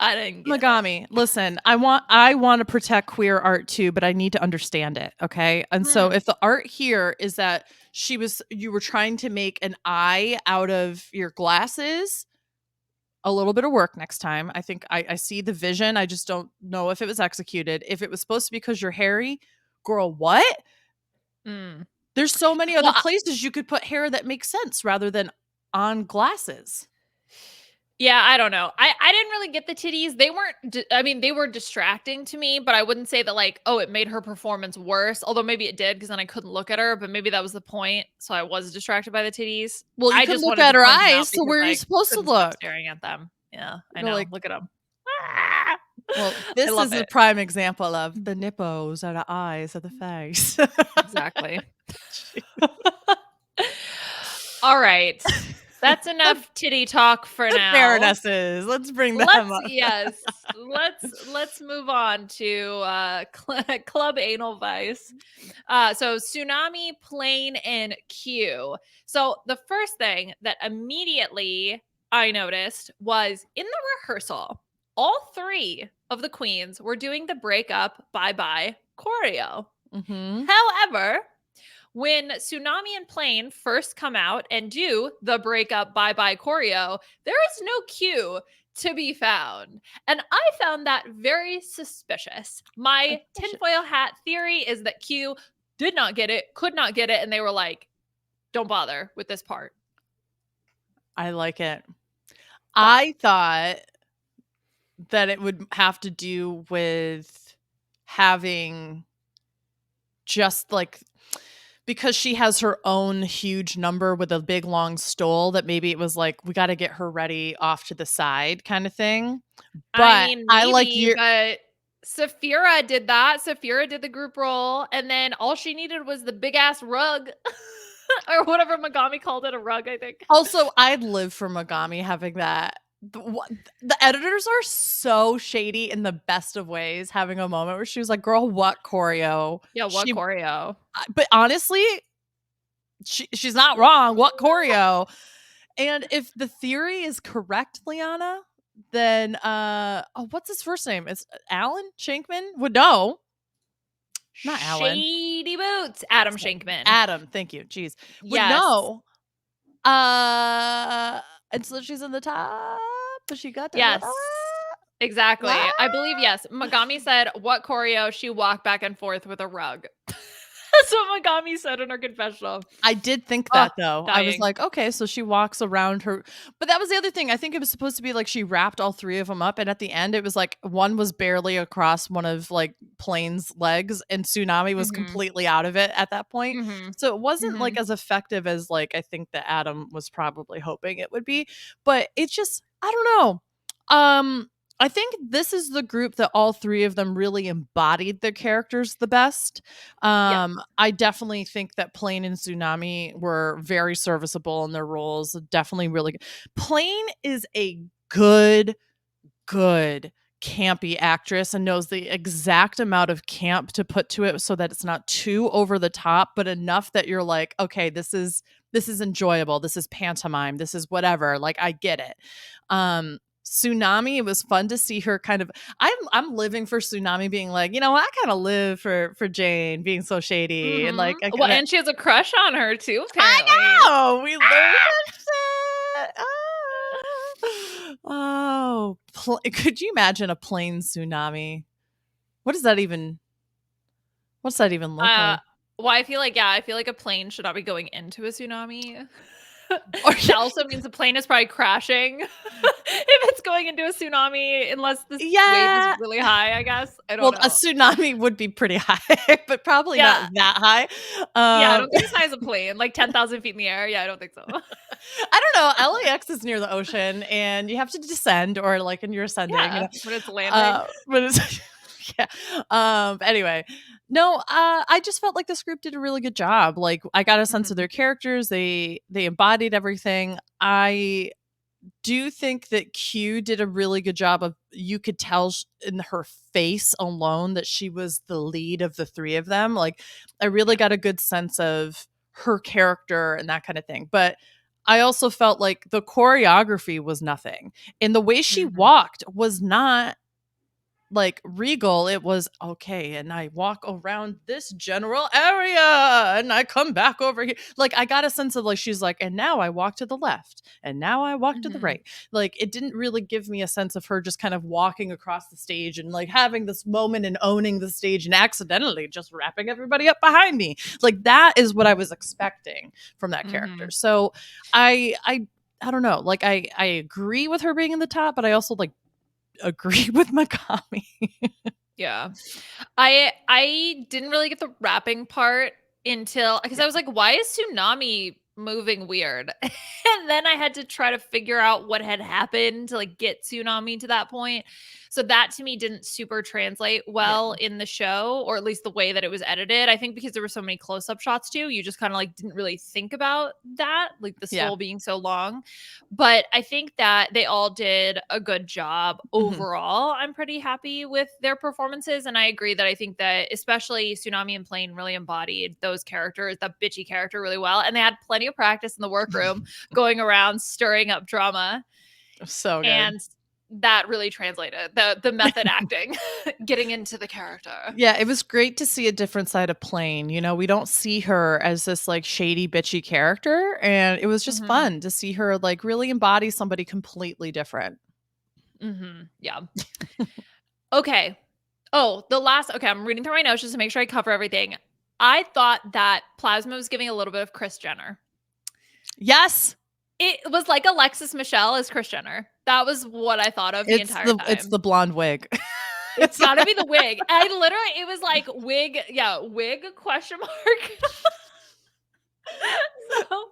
Megami, listen, I want to protect queer art too, but I need to understand it, okay? And so if the art here is that you were trying to make an eye out of your glasses, a little bit of work next time. I think I see the vision. I just don't know if it was executed. If it was supposed to be because you're hairy, girl, what? There's so many other places you could put hair that makes sense rather than on glasses. Yeah, I don't know. I didn't really get the titties. They weren't, they were distracting to me, but I wouldn't say that like, oh, it made her performance worse. Although maybe it did, because then I couldn't look at her, but maybe that was the point. So I was distracted by the titties. Well, you can look at her eyes, so where are you supposed to look? Staring at them. Yeah, I know. Like, look at them. Well, this is a prime example of the nipples are the eyes of the face. Exactly. All right. That's enough titty talk for now. Baronesses. Let's bring them up. Yes. Let's move on to Club Anal Vice. So Tsunami, Plane, and Q. So the first thing that immediately I noticed was in the rehearsal, all three of the queens were doing the breakup bye-bye choreo. However, when Tsunami and Plane first come out and do the breakup bye-bye choreo, there is no cue to be found. And I found that very suspicious. My tinfoil hat theory is that Q did not get it, could not get it, and they were like, don't bother with this part. I like it. I thought that it would have to do with having just like, because she has her own huge number with a big long stole, that maybe it was like, we got to get her ready off to the side kind of thing. But but Saphira did that. Saphira did the group role, and then all she needed was the big ass rug. Or whatever Megami called it, a rug, I think. Also, I'd live for Megami having that. The editors are so shady in the best of ways, having a moment where she was like, girl, what choreo? Yeah, what choreo? But honestly, she's not wrong. What choreo? And if the theory is correct, Liana, then what's his first name? It's Alan Shankman would know. Not Alan. Shady Boots. Adam Shankman. Adam, thank you. Jeez. Would know. And so she's in the top, but she got to yes. Exactly. What? I believe, yes. Megami said, what choreo? She walked back and forth with a rug. That's what Megami said in her confessional. I did think that, though. Dying. I was like, okay, so she walks around her. But that was the other thing. I think it was supposed to be like she wrapped all three of them up. And at the end, it was like one was barely across one of like Plane's legs, and Tsunami was completely out of it at that point. So it wasn't like as effective as like I think that Adam was probably hoping it would be. But it's just, I don't know. I think this is the group that all three of them really embodied their characters the best. I definitely think that Plane and Tsunami were very serviceable in their roles. Definitely really good. Plane is a good campy actress and knows the exact amount of camp to put to it so that it's not too over the top, but enough that you're like, okay, this is enjoyable. This is pantomime. This is whatever. Like, I get it. Tsunami, it was fun to see her kind of. I'm living for Tsunami being like, you know, I kind of live for Jane being so shady and like. And she has a crush on her too. Apparently. I know we learned that shit. Oh, could you imagine a plane tsunami? What does that even? What's that even look Uh, like? well, I feel like a plane should not be going into a tsunami. Or That also means the plane is probably crashing if it's going into a tsunami, unless the wave is yeah. really high, I guess. I don't Well, a know. tsunami would be pretty high, but probably not Yeah. that high. Yeah, I don't think as high as a plane, like 10,000 feet in the air. Yeah, I don't think so. I don't know. LAX is near the ocean, and you have to descend, or like, and you're ascending. Yeah, when it's landing. But it's yeah. Anyway, no. I just felt like this group did a really good job. Like, I got a sense of Mhm. their characters. They embodied everything. I do think that Q did a really good job of, you could tell in her face alone that she was the lead of the three of them. Like, I really Yeah. got a good sense of her character and that kind of thing. But I also felt like the choreography was nothing. And the way she Mhm. walked was not like regal. It was okay, and I walk around this general area and I come back over here. Like, I got a sense of, like, she's like, and now I walk to the left and now I walk to the Mhm. right. Like, it didn't really give me a sense of her just kind of walking across the stage and like having this moment and owning the stage and accidentally just wrapping everybody up behind me. Like, that is what I was expecting from that character. Mhm. So I don't know. Like, I agree with her being in the top, but I also like agree with Makami. Yeah. I didn't really get the rapping part until, because Yeah. I was like, why is Tsunami moving weird? And then I had to try to figure out what had happened to like get Tsunami to that point. So that to me didn't super translate Yeah. well in the show, or at least the way that it was edited. I think because there were so many close-up shots too, you just kind of like didn't really think about that, like the Yeah. stole being so long. But I think that they all did a good job Mhm. overall. I'm pretty happy with their performances. And I agree that I think that especially Tsunami and Plane really embodied those characters, that bitchy character really well. And they had plenty of practice in the workroom going around stirring up drama. So good. And that really translated the method acting, getting into the character. Yeah, it was great to see a different side of Plane. You know, we don't see her as this like shady, bitchy character. And it was just Hmm. fun to see her like really embody somebody completely different. Hmm. Yeah. Okay. Oh, the last, okay, I'm reading through my notes just to make sure I cover everything. I thought that Plasma was giving a little bit of Kris Jenner. Yes. It was like Alexis Michelle as Kris Jenner. That was what I thought of the entire It's time. the blonde wig. It's It's gotta be the wig. I literally, it was like wig, yeah, wig question mark. So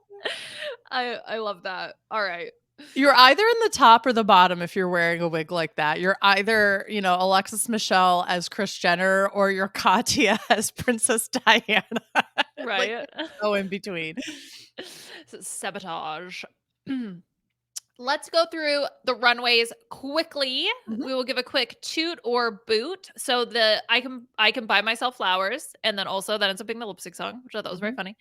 I love that. All right. You're either in the top or the bottom if you're wearing a wig like that. You're either, you know, Alexis Michelle as Kris Jenner, or you're Katya as Princess Diana. Like, Right. there's no in between. Sabotage. Let's go through the runways quickly. Mhm. We will give a quick toot or boot. So the I can buy myself flowers, and then also that ends up being the lipstick song, which I thought was very Mhm. funny.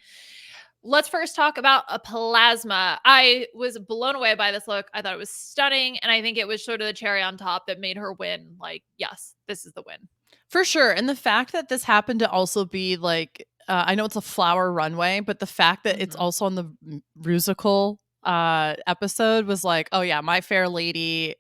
Let's first talk about a Plasma. I was blown away by this look. I thought it was stunning, and I think it was sort of the cherry on top that made her win. Like, yes, this is the win. For sure. And the fact that this happened to also be like, I know it's a flower runway, but the fact that it's Mhm. also on the musical episode was like, oh yeah, My Fair Lady,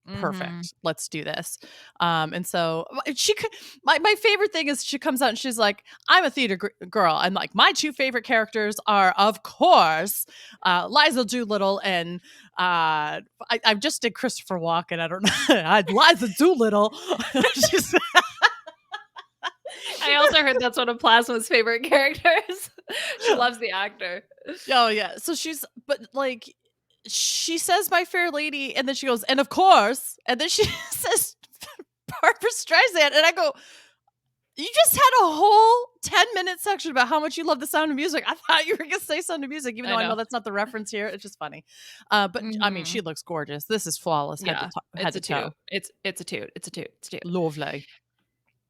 Mhm. perfect. Let's do this. And so she could, my favorite thing is she comes out and she's like, I'm a theater girl. I'm like, my two favorite characters are, of course, Liza Doolittle and I just did Christopher Walken. I don't know. Liza Doolittle. She's I also heard that's one of Plasma's favorite characters. She loves the actor. Oh yeah. So she's, but like, she says My Fair Lady, and then she goes, and of course, and then she says Barbara Streisand, and I go, you just had a whole 10-minute section about how much you love The Sound of Music. I thought you were gonna say Sound of Music, even I though I know know. that's not the reference here. It's just funny. But I mean, she Mhm. looks gorgeous. This is flawless, head to Yeah, head it's to a toot. toe. It's a toot. It's a toot. It's a toot. Lovely.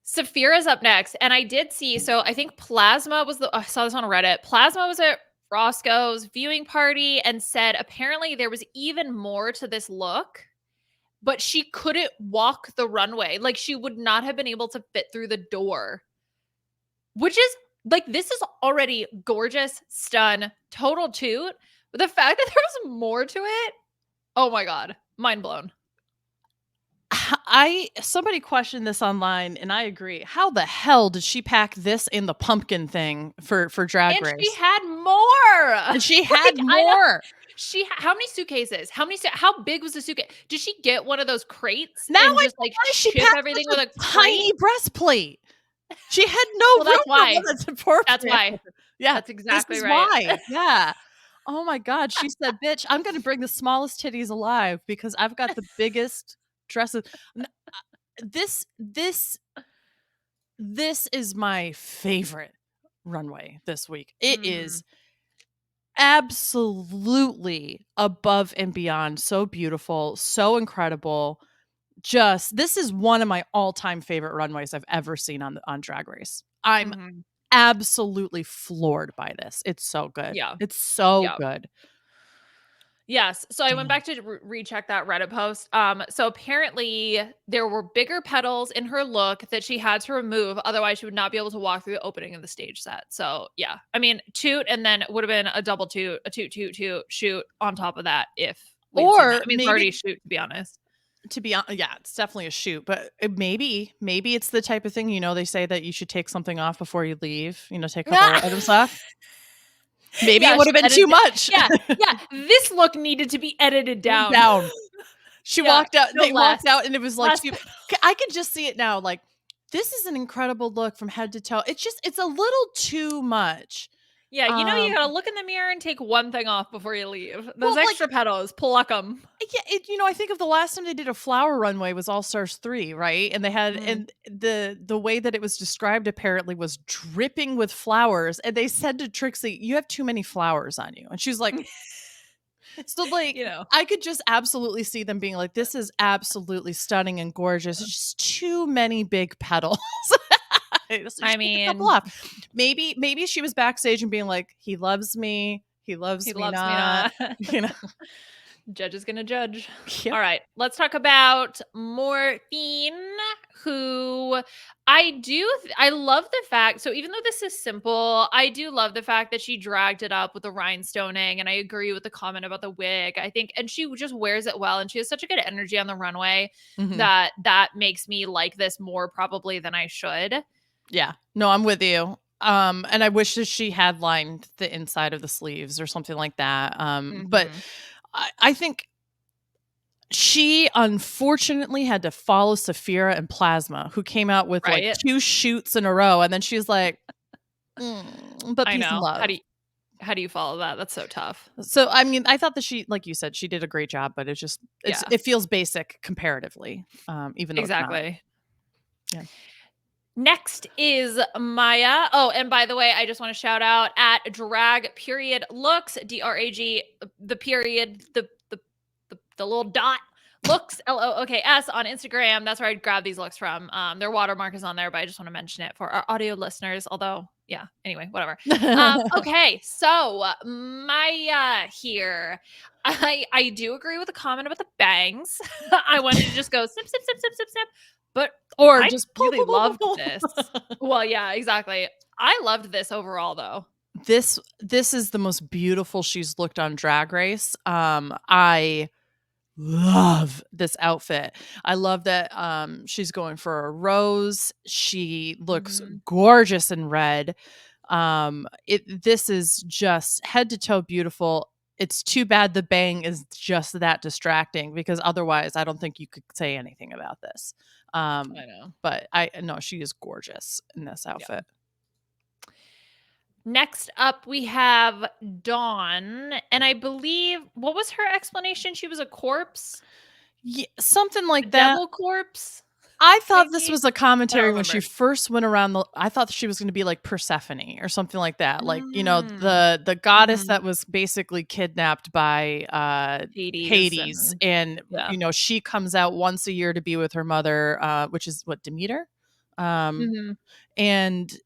Saphira's up next, and I did see. So I think Plasma was the. I saw this on Reddit. Plasma was at Roscoe's viewing party and said apparently there was even more to this look, but she couldn't walk the runway. Like she would not have been able to fit through the door, which is like this is already gorgeous, stun, total toot. But the fact that there was more to it, oh my god, Mind blown. Somebody questioned this online, and I agree. How the hell did she pack this in the pumpkin thing for Drag And she Race? had more. And she Like, had I know. more. How many suitcases? How big was the suitcase? Did she get one of those crates Now and I just know like why she ship packed everything such with a a crate? tiny breastplate. She had no Well, room that's for one why. that's appropriate. That's why. Yeah, That's this exactly is right. why. Yeah. Oh my God. She said, "Bitch, I'm gonna bring the smallest titties alive because I've got the biggest dresses." This this this is my favorite runway this week. It is absolutely above and beyond so beautiful, so incredible. Just this is one of my all-time favorite runways I've ever seen on Drag Race. I'm Mhm. absolutely floored by this. It's so good. Yeah. It's so Yeah. good. Yes. So I went Damn. back to recheck that Reddit post. So apparently there were bigger petals in her look that she had to remove, otherwise she would not be able to walk through the opening of the stage set. So yeah, I mean, toot, and then it would have been a double toot, a toot, toot, toot, shoot on top of that if we had seen that. Or I mean, it's maybe, already a shoot, to be honest. to be honest, yeah, it's definitely a shoot, but maybe it's the type of thing, they say that you should take something off before you leave, take a couple of items off. Maybe it Yeah, would she have been too edited. much. Yeah, yeah. This look needed to be edited down. Down. She Yeah, walked out, no they less. walked out, and it was like Less. she I could just see it now, like, this is an incredible look from head to toe. It's a little too much. Yeah, you Um, gotta look in the mirror and take one thing off before you leave. Those well, like, extra petals, pluck them. yeah, I think of the last time they did a flower runway was All Stars 3, right? And they had, Mm. and the way that it was described apparently was dripping with flowers, and they said to Trixie, "You have too many flowers on you." And she's like, so, like, You know. I could just absolutely see them being like, "This is absolutely stunning and gorgeous. It's just too many big petals." So just I take a couple mean, off. Maybe she was backstage and being like, "He loves me. He he loves me loves me not." not. You know. Judge is gonna judge. Yep. All right, let's talk about Morphine, who I love the fact. So even though this is simple, I do love the fact that she dragged it up with the rhinestoning, and I agree with the comment about the wig. I think, and she just wears it well, and she has such a good energy on the runway Mhm. that makes me like this more probably than I should. Yeah. No, I'm with you. And I wish that she had lined the inside of the sleeves or something like that. But Mhm. I think she unfortunately had to follow Saphira and Plasma, who came out with like Right? 2 shoots in a row, and then she's like, but I peace and know. love. How do you follow that? That's so tough. So I mean, I thought that she, like you said, she did a great job, but Yeah, it feels basic comparatively, even though it's not. exactly. Yeah. Next is Maya. Oh, and by the way, I just want to shout out at drag period looks, DRAG, the period, the little dot looks, LOOKS on Instagram. That's where I grab these looks from. Their watermark is on there, but I just want to mention it for our audio listeners. Although, yeah, anyway, whatever. Okay, so Maya here. I do agree with the comment about the bangs. I wanted to just go snip, snip, snip, snip, snip, snip. But Or I just pull, really pull, pull, loved pull, this. pull. Well, yeah, exactly. I loved this overall, though. This is the most beautiful she's looked on Drag Race. I love this outfit. I love that she's going for a rose. She looks Mhm. gorgeous in red. This is just head to toe beautiful. It's too bad the bang is just that distracting, because otherwise I don't think you could say anything about this. I know. But I know she is gorgeous in this Yeah. outfit. Next up, we have Dawn, and I believe what was her explanation? She was a corpse, Yeah, something a like that. devil corpse. I thought this Maybe was a I don't commentary when she remember. first went around I thought she was gonna be like Persephone or something like that. Like, Mm. the goddess Mhm. that was basically kidnapped by Hades Hades, and and yeah. she comes out once a year to be with her mother, which is what, Demeter? Um Mhm. and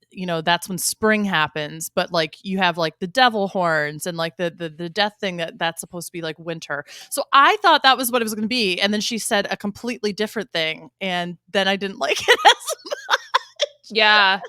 that's when spring happens, but like you have like the devil horns and like the death thing, that's supposed to be like winter. So I thought that was what it was going to be, and then she said a completely different thing, and then I didn't like it as Yeah.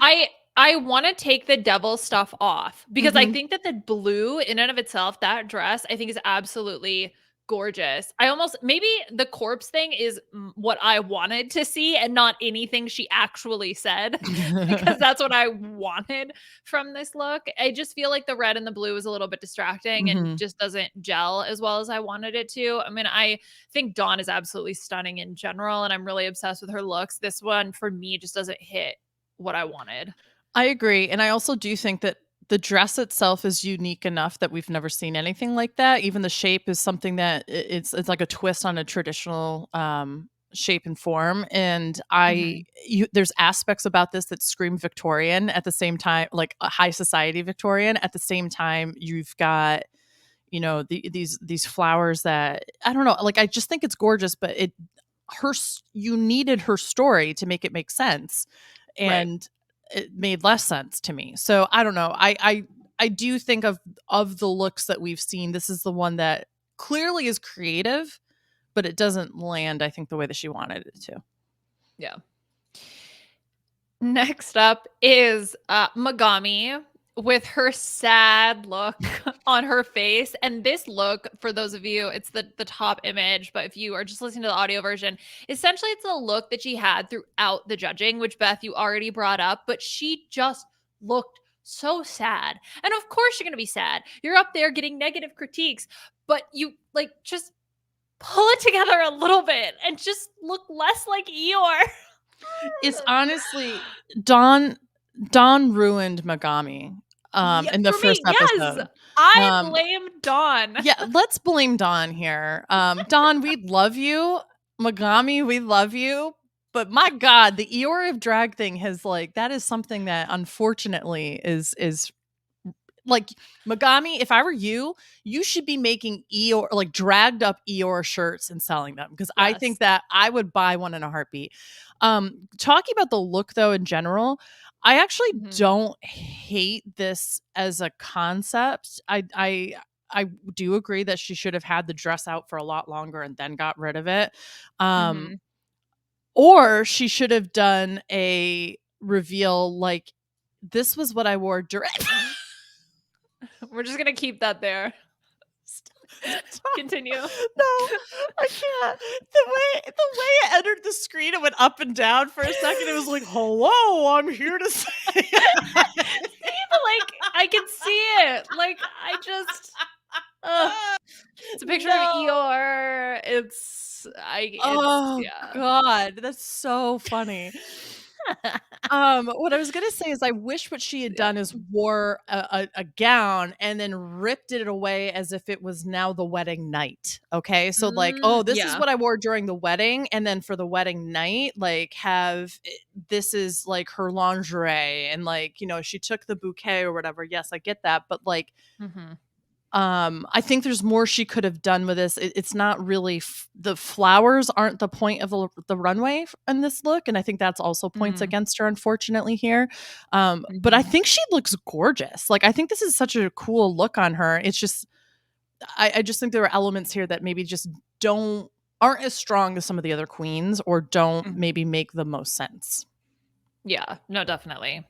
I want to take the devil stuff off because I Mhm. think that the blue in and of itself, that dress, I think is absolutely gorgeous. I almost maybe the corpse thing is what I wanted to see and not anything she actually said because that's what I wanted from this look. I just feel like the red and the blue is a little bit distracting and Mhm. just doesn't gel as well as I wanted it to. I mean, I think Dawn is absolutely stunning in general and I'm really obsessed with her looks. This one for me just doesn't hit what I wanted. I agree, and I also do think that the dress itself is unique enough that we've never seen anything like that. Even the shape is something that it's like a twist on a traditional, shape and form, and Mhm. there's aspects about this that scream Victorian at the same time, like a high society Victorian. At the same time, you've got, these flowers that I don't know, like, I just think it's gorgeous, but you needed her story to make it make sense, Right. and it made less sense to me. So I don't know. I do think of the looks that we've seen, this is the one that clearly is creative, but it doesn't land, I think, the way that she wanted it to. Yeah. Next up is Megami with her sad look on her face. And this look, for those of you, it's the top image, but if you are just listening to the audio version, essentially it's a look that she had throughout the judging, which Beth, you already brought up, but she just looked so sad. And of course you're going to be sad. You're up there getting negative critiques, but you like just pull it together a little bit and just look less like Eeyore. It's honestly Dawn ruined Megami, Yeah, in the for first me, yes. episode. I Um, blame Dawn. yeah, let's blame Dawn here. Dawn, we love you. Megami, we love you. But my God, the Eeyore of drag thing has like that is something that unfortunately is like Megami, if I were you, you should be making Eeyore like dragged up Eeyore shirts and selling them because I Yes. think that I would buy one in a heartbeat. Talking about the look though in general, I actually Mhm, don't hate this as a concept. I do agree that she should have had the dress out for a lot longer and then got rid of it. Um, mhm. or she should have done a reveal like this was what I wore during We're just gonna keep that there. Stop. Continue. No, I can't. The way it entered the screen, it went up and down for a second. It was like, "Hello, I'm here to say." See, but, like, I can see it. Like, I just ugh. It's a picture of No. Eeyore. It's Oh yeah. god, that's so funny. What I was gonna say is I wish what she had Yeah. done is wore a gown and then ripped it away as if it was now the wedding night. Okay. So like, oh, this is Yeah. what I wore during the wedding, and then for the wedding night, like this is like her lingerie, and like, she took the bouquet or whatever. Yes, I get that, but like Mhm, I think there's more she could have done with this. It's not really the flowers aren't the point of the runway in this look, and I think that's also points mm, against her, unfortunately here. But I mhm, think she looks gorgeous. Like I think this is such a cool look on her. It's just I just think there are elements here that maybe just don't aren't as strong as some of the other queens, or don't mhm. maybe make the most sense. Yeah. No, definitely.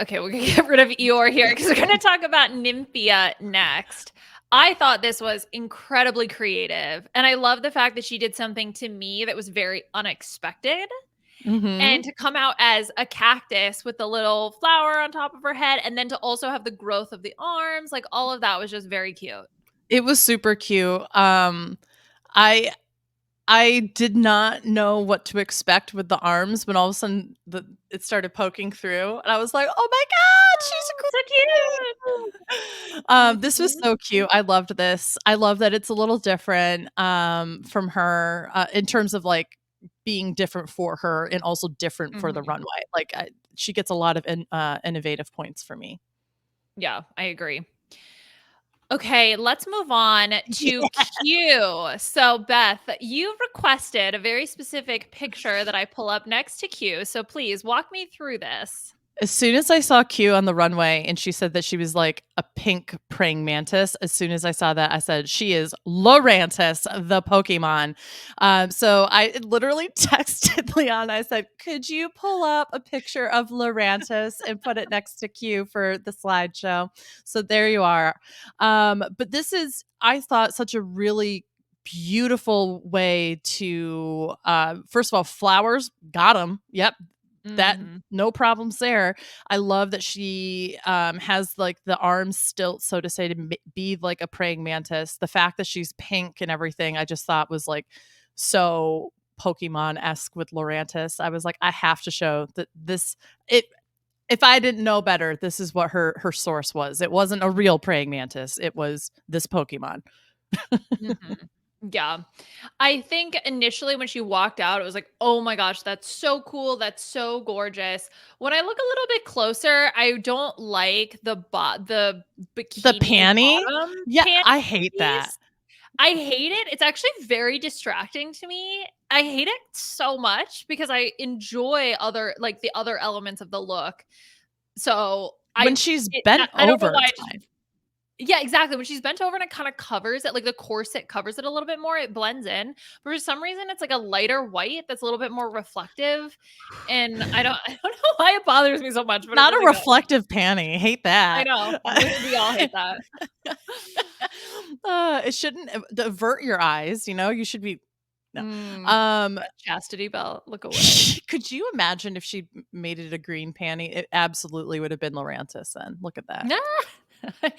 Okay, we're gonna get rid of Eeyore here because we're gonna talk about Nymphia next. I thought this was incredibly creative, and I love the fact that she did something to me that was very unexpected. Hmm. And to come out as a cactus with the little flower on top of her head, and then to also have the growth of the arms, like all of that was just very cute. It was super cute. I I did not know what to expect with the arms when all of a sudden it started poking through, and I was like, "Oh my god, she's Oh, a so queen!" cute. This was Mhm, so cute. I loved this. I love that it's a little different from her in terms of like being different for her and also different for the mhm. runway. Like she gets a lot of innovative points for me. Yeah, I agree. Okay, let's move on to Q. So, Beth, you requested a very specific picture that I pull up next to Q. So, please walk me through this. As soon as I saw Q on the runway and she said that she was like a pink praying mantis, as soon as I saw that, I said, she is Lurantis, the Pokemon. So I literally texted Liana. I said, could you pull up a picture of Lurantis and put it next to Q for the slideshow? So there you are. But this is, I thought, such a really beautiful way to, first of all, flowers, got them. Yep, that Mhm. no problems there. I love that she has like the arms stilt, so to say, to be like a praying mantis. The fact that she's pink and everything, I just thought was like so Pokemon-esque with Lurantis. I was like, I have to show that this it if I didn't know better, this is what her source was. It wasn't a real praying mantis. It was this Pokemon. Mhm. Yeah. I think initially when she walked out, it was like, "Oh my gosh, that's so cool. That's so gorgeous." When I look a little bit closer, I don't like the The bikini panty? bottom Yeah, panty I hate that. piece. I hate it. It's actually very distracting to me. I hate it so much because I enjoy the other elements of the look. So, When she's it bent I don't know over, why it's I just fine. yeah, exactly. When she's bent over and it kind of covers it, like the corset covers it a little bit more, it blends in. But for some reason, it's like a lighter white that's a little bit more reflective. And I don't know why it bothers me so much, but it Not a really does. reflective panty. Hate I that. know. We all hate that. It shouldn't divert your eyes, you should be no. Mm, Um, that chastity belt, look away. could you imagine if she made it a green panty? It absolutely would have been Lorantis then. Look at that. Nah.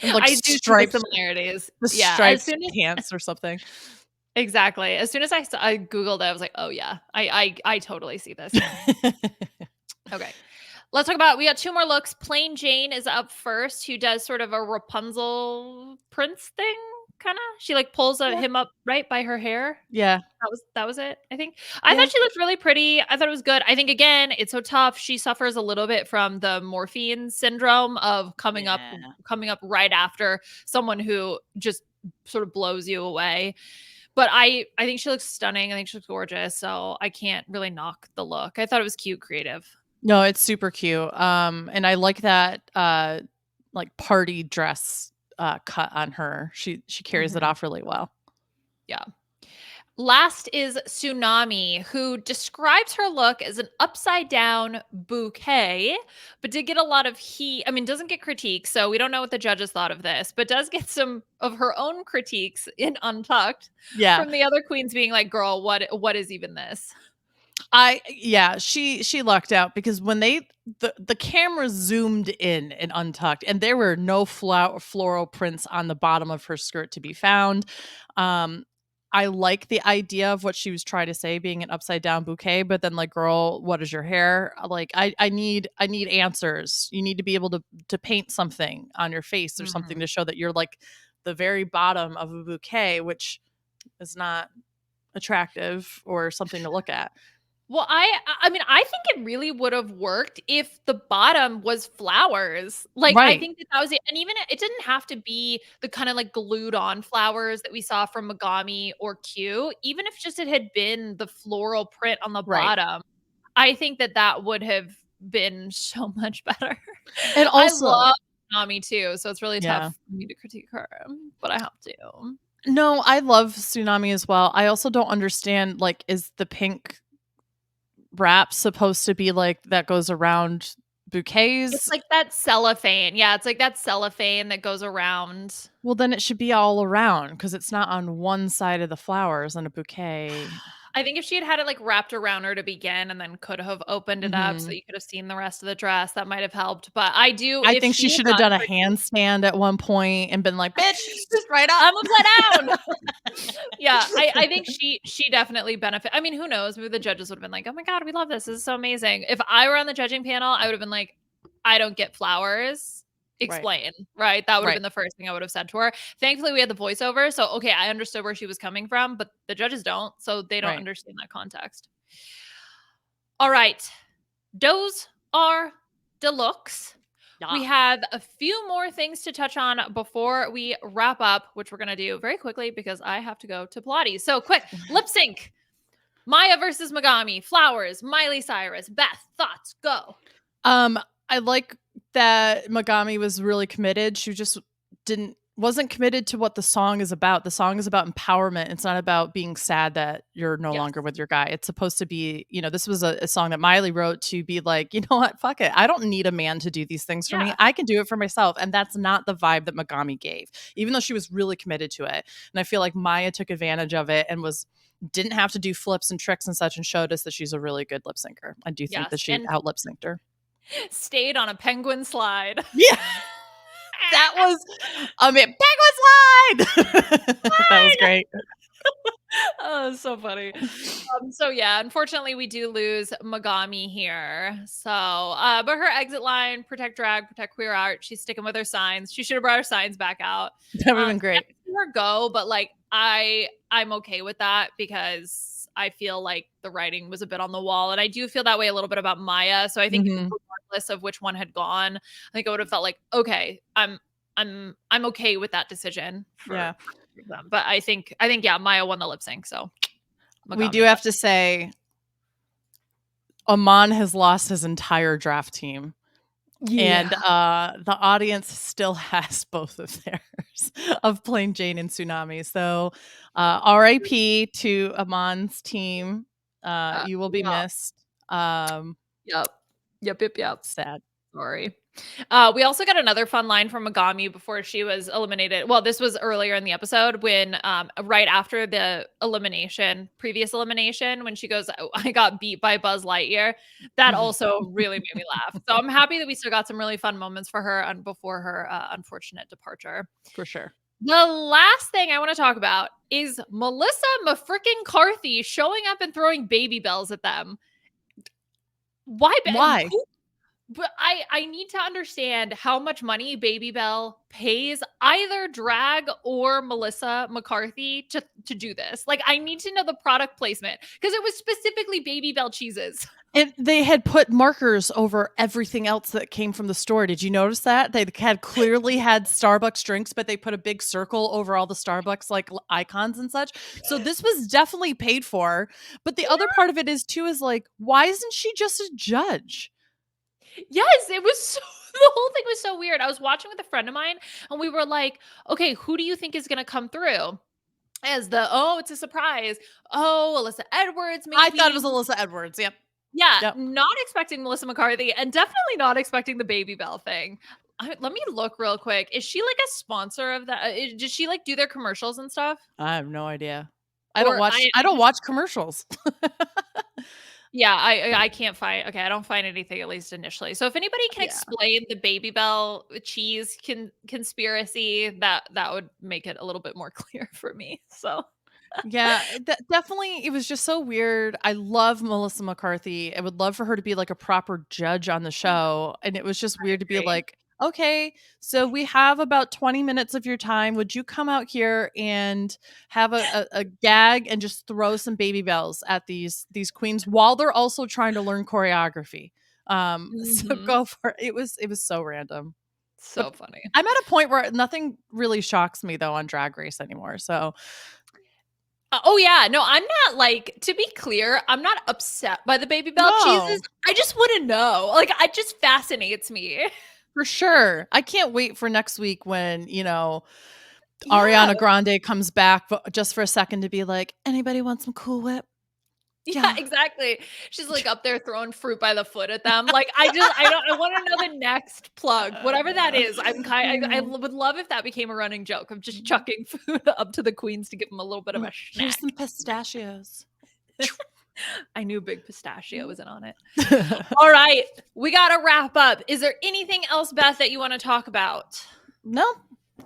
And like I do see the striped similarities. the Yeah, as striped soon as pants or something. exactly. As soon as I googled it, I was like, "Oh yeah. I totally see this." Okay. Let's talk about we got 2 more looks. Plain Jane is up first, who does sort of a Rapunzel prince thing, kinda. She, like, pulls, Yeah. him up, right, by her hair. Yeah. That was it, I think. I Yeah. thought she looked really pretty. I thought it was good. I think, again, it's so tough. She suffers a little bit from the morphine syndrome of Yeah. coming up right after someone who just sort of blows you away. But I think she looks stunning. I think she looks gorgeous, so I can't really knock the look. I thought it was cute, creative. No, it's super cute. And I like that like party dress cut on her. She carries it Mhm. off really well. Yeah. Last is Tsunami, who describes her look as an upside down bouquet, but did get a lot of heat. I mean, doesn't get critiques, so we don't know what the judges thought of this, but does get some of her own critiques in Untucked Yeah. from the other queens being like, "Girl, what is even this?" She lucked out because when the camera zoomed in Untucked and there were no floral prints on the bottom of her skirt to be found. Um I like the idea of what she was trying to say being an upside down bouquet, but then like, girl, what is your hair? Like I need answers. You need to be able to paint something on your face or something Mhm. to show that you're like the very bottom of a bouquet, which is not attractive or something to look at. Well, I mean, I think it really would have worked if the bottom was flowers. Like, I Right. think that was it, and even it didn't have to be the kinda, like, glued on flowers that we saw from Megami or Q. Even if just it had been the floral print on the Right. bottom, I think that would have been so much better. And I also love Megami too, so it's really tough yeah. for me to critique her, but I have to. No, I love Tsunami as well. I also don't understand, like, is the pink wrap supposed to be, like, that goes around It's bouquets? like that cellophane. Yeah, it's like that cellophane that goes around. Well, then it should be all around because it's not on one side of the flowers on a bouquet. I think if she had had it, like, wrapped around her to begin and then could have opened it up so Mhm. you could have seen the rest of the dress, that might have helped, but I do I if think she she had should have gotten done a critique handstand at one point and been like, "Bitch, it's just right up." I'm upside down. Yeah, I think she definitely benefit I mean, who knows? Maybe the judges would have been like, "Oh my god, we love this. This is so amazing." If I were on the judging panel, I would have been like, "I don't get flowers. Right. Explain." Right? That would have Right. been the first thing I would have said to her. Thankfully, we had the voiceover, so, okay, I understood where she was coming from, but the judges don't, so they don't Right. understand that context. All right. Those are deluxe. Yeah. We have a few more things to touch on before we wrap up, which we're going to do very quickly because I have to go to Pilates. So, quick lip sync Maya versus Megami, Flowers, Miley Cyrus, Beth, thoughts, go. Um, I like that Megami was really committed. She just wasn't committed to what the song is about. The song is about empowerment. It's not about being sad that you're no Yes. longer with your guy. It's supposed to be, this was a song that Miley wrote to be like, you know what, fuck it. I don't need a man to do these things for me. Yeah. I can do it for myself. And that's not the vibe that Megami gave, even though she was really committed to it. And I feel like Maya took advantage of it and didn't have to do flips and tricks and such, and showed us that she's a really good lip syncer. I do think Yes. that she out lip synced her. Stayed on a penguin slide. Yeah. That was penguin slide. That was great. Oh, so funny. So yeah, unfortunately we do lose Megami here. So but her exit line, protect drag, protect queer art, she's sticking with her signs. She should have brought her signs back out. That would have been great. Her go, but like I'm okay with that because I feel like the writing was a bit on the wall, and I do feel that way a little bit about Maya. So I think regardless of which one had gone, I think I would have felt like, okay, I'm okay with that decision for them. But I think yeah, Maya won the lip sync. So we do have to say Aman has lost his entire draft team. Yeah. And the audience still has both of theirs of Plain Jane and Tsunami. So RIP to Aman's team. You will be missed. Yep. Sad. Sorry. We also got another fun line from Megami before she was eliminated. Well, this was earlier in the episode when right after the previous elimination, when she goes, oh, I got beat by Buzz Lightyear. That also really made me laugh. So I'm happy that we still got some really fun moments for her before her unfortunate departure. For sure. The last thing I want to talk about is Melissa McFrickin' Carthy showing up and throwing baby bells at them. Why? But I need to understand how much money Baby Bell pays either drag or Melissa McCarthy to do this. Like, I need to know the product placement because it was specifically Baby Bell cheeses. And they had put markers over everything else that came from the store. Did you notice that? They had clearly had Starbucks drinks, but they put a big circle over all the Starbucks like icons and such. So this was definitely paid for. But the other part of it is too, is like, why isn't she just a judge? Yes, it was the whole thing was so weird. I was watching with a friend of mine and we were like, okay, who do you think is going to come through? As it's a surprise. Oh, Alyssa Edwards, maybe. I thought it was Alyssa Edwards. Yep. Yeah, Not expecting Melissa McCarthy and definitely not expecting the Baby Bell thing. Let me look real quick. Is she like a sponsor of that? Does she like do their commercials and stuff? I have no idea. I don't watch commercials. Yeah, I can't find. Okay, I don't find anything, at least initially. So if anybody can explain the Baby Bell cheese conspiracy, that would make it a little bit more clear for me. So yeah, definitely. It was just so weird. I love Melissa McCarthy. I would love for her to be like a proper judge on the show. And it was just weird to be like, okay, so we have about 20 minutes of your time. Would you come out here and have a gag and just throw some baby bells at these queens while they're also trying to learn choreography? So go for it. It was so random. So funny. I'm at a point where nothing really shocks me though on Drag Race anymore. So oh yeah, no, I'm not like, to be clear, I'm not upset by the Baby Bell cheeses. I just want to know. Like, it just fascinates me. For sure. I can't wait for next week when, Ariana Grande comes back just for a second to be like, anybody want some Cool Whip? Yeah, exactly. She's like up there throwing fruit by the foot at them. Like, I want to know the next plug, whatever that is. I would love if that became a running joke of just chucking food up to the queens to give them a little bit of a snack. Here's some pistachios. I knew Big Pistachio was in on it. All right, we got to wrap up. Is there anything else, Beth, that you want to talk about? No,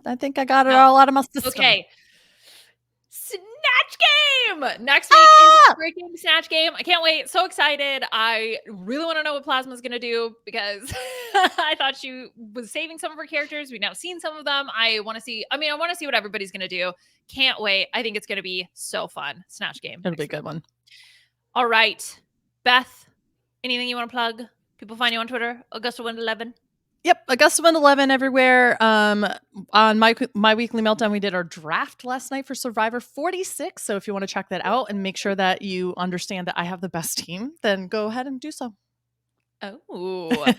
I think I got it all out of my system. Okay. Snatch Game! Next week is freaking Snatch Game. I can't wait. So excited. I really want to know what Plasma's going to do because I thought she was saving some of her characters. We've now seen some of them. I want to see what everybody's going to do. Can't wait. I think it's going to be so fun. Snatch Game. It'll be a good one. All right. Beth, anything you want to plug? People find you on Twitter, Augusta111. Yep, Augusta111 everywhere. On my weekly meltdown, we did our draft last night for Survivor 46. So if you want to check that out and make sure that you understand that I have the best team, then go ahead and do so. Oh,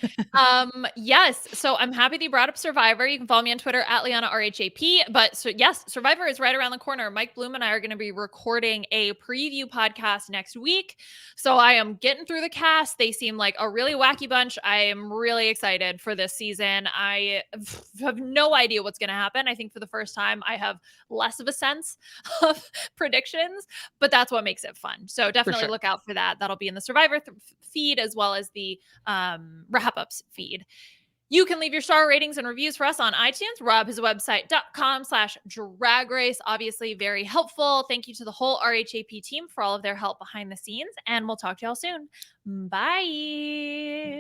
yes. So I'm happy that you brought up Survivor. You can follow me on Twitter at Liana RHAP. But so yes, Survivor is right around the corner. Mike Bloom and I are going to be recording a preview podcast next week. So I am getting through the cast. They seem like a really wacky bunch. I am really excited for this season. I have no idea what's going to happen. I think for the first time, I have less of a sense of predictions, but that's what makes it fun. So definitely sure. look out for that. That'll be in the Survivor feed as well as the RHAPup's feed. You can leave your star ratings and reviews for us on iTunes. robhiswebsite.com/drag race. Obviously, very helpful. Thank you to the whole RHAP team for all of their help behind the scenes. And we'll talk to y'all soon. Bye.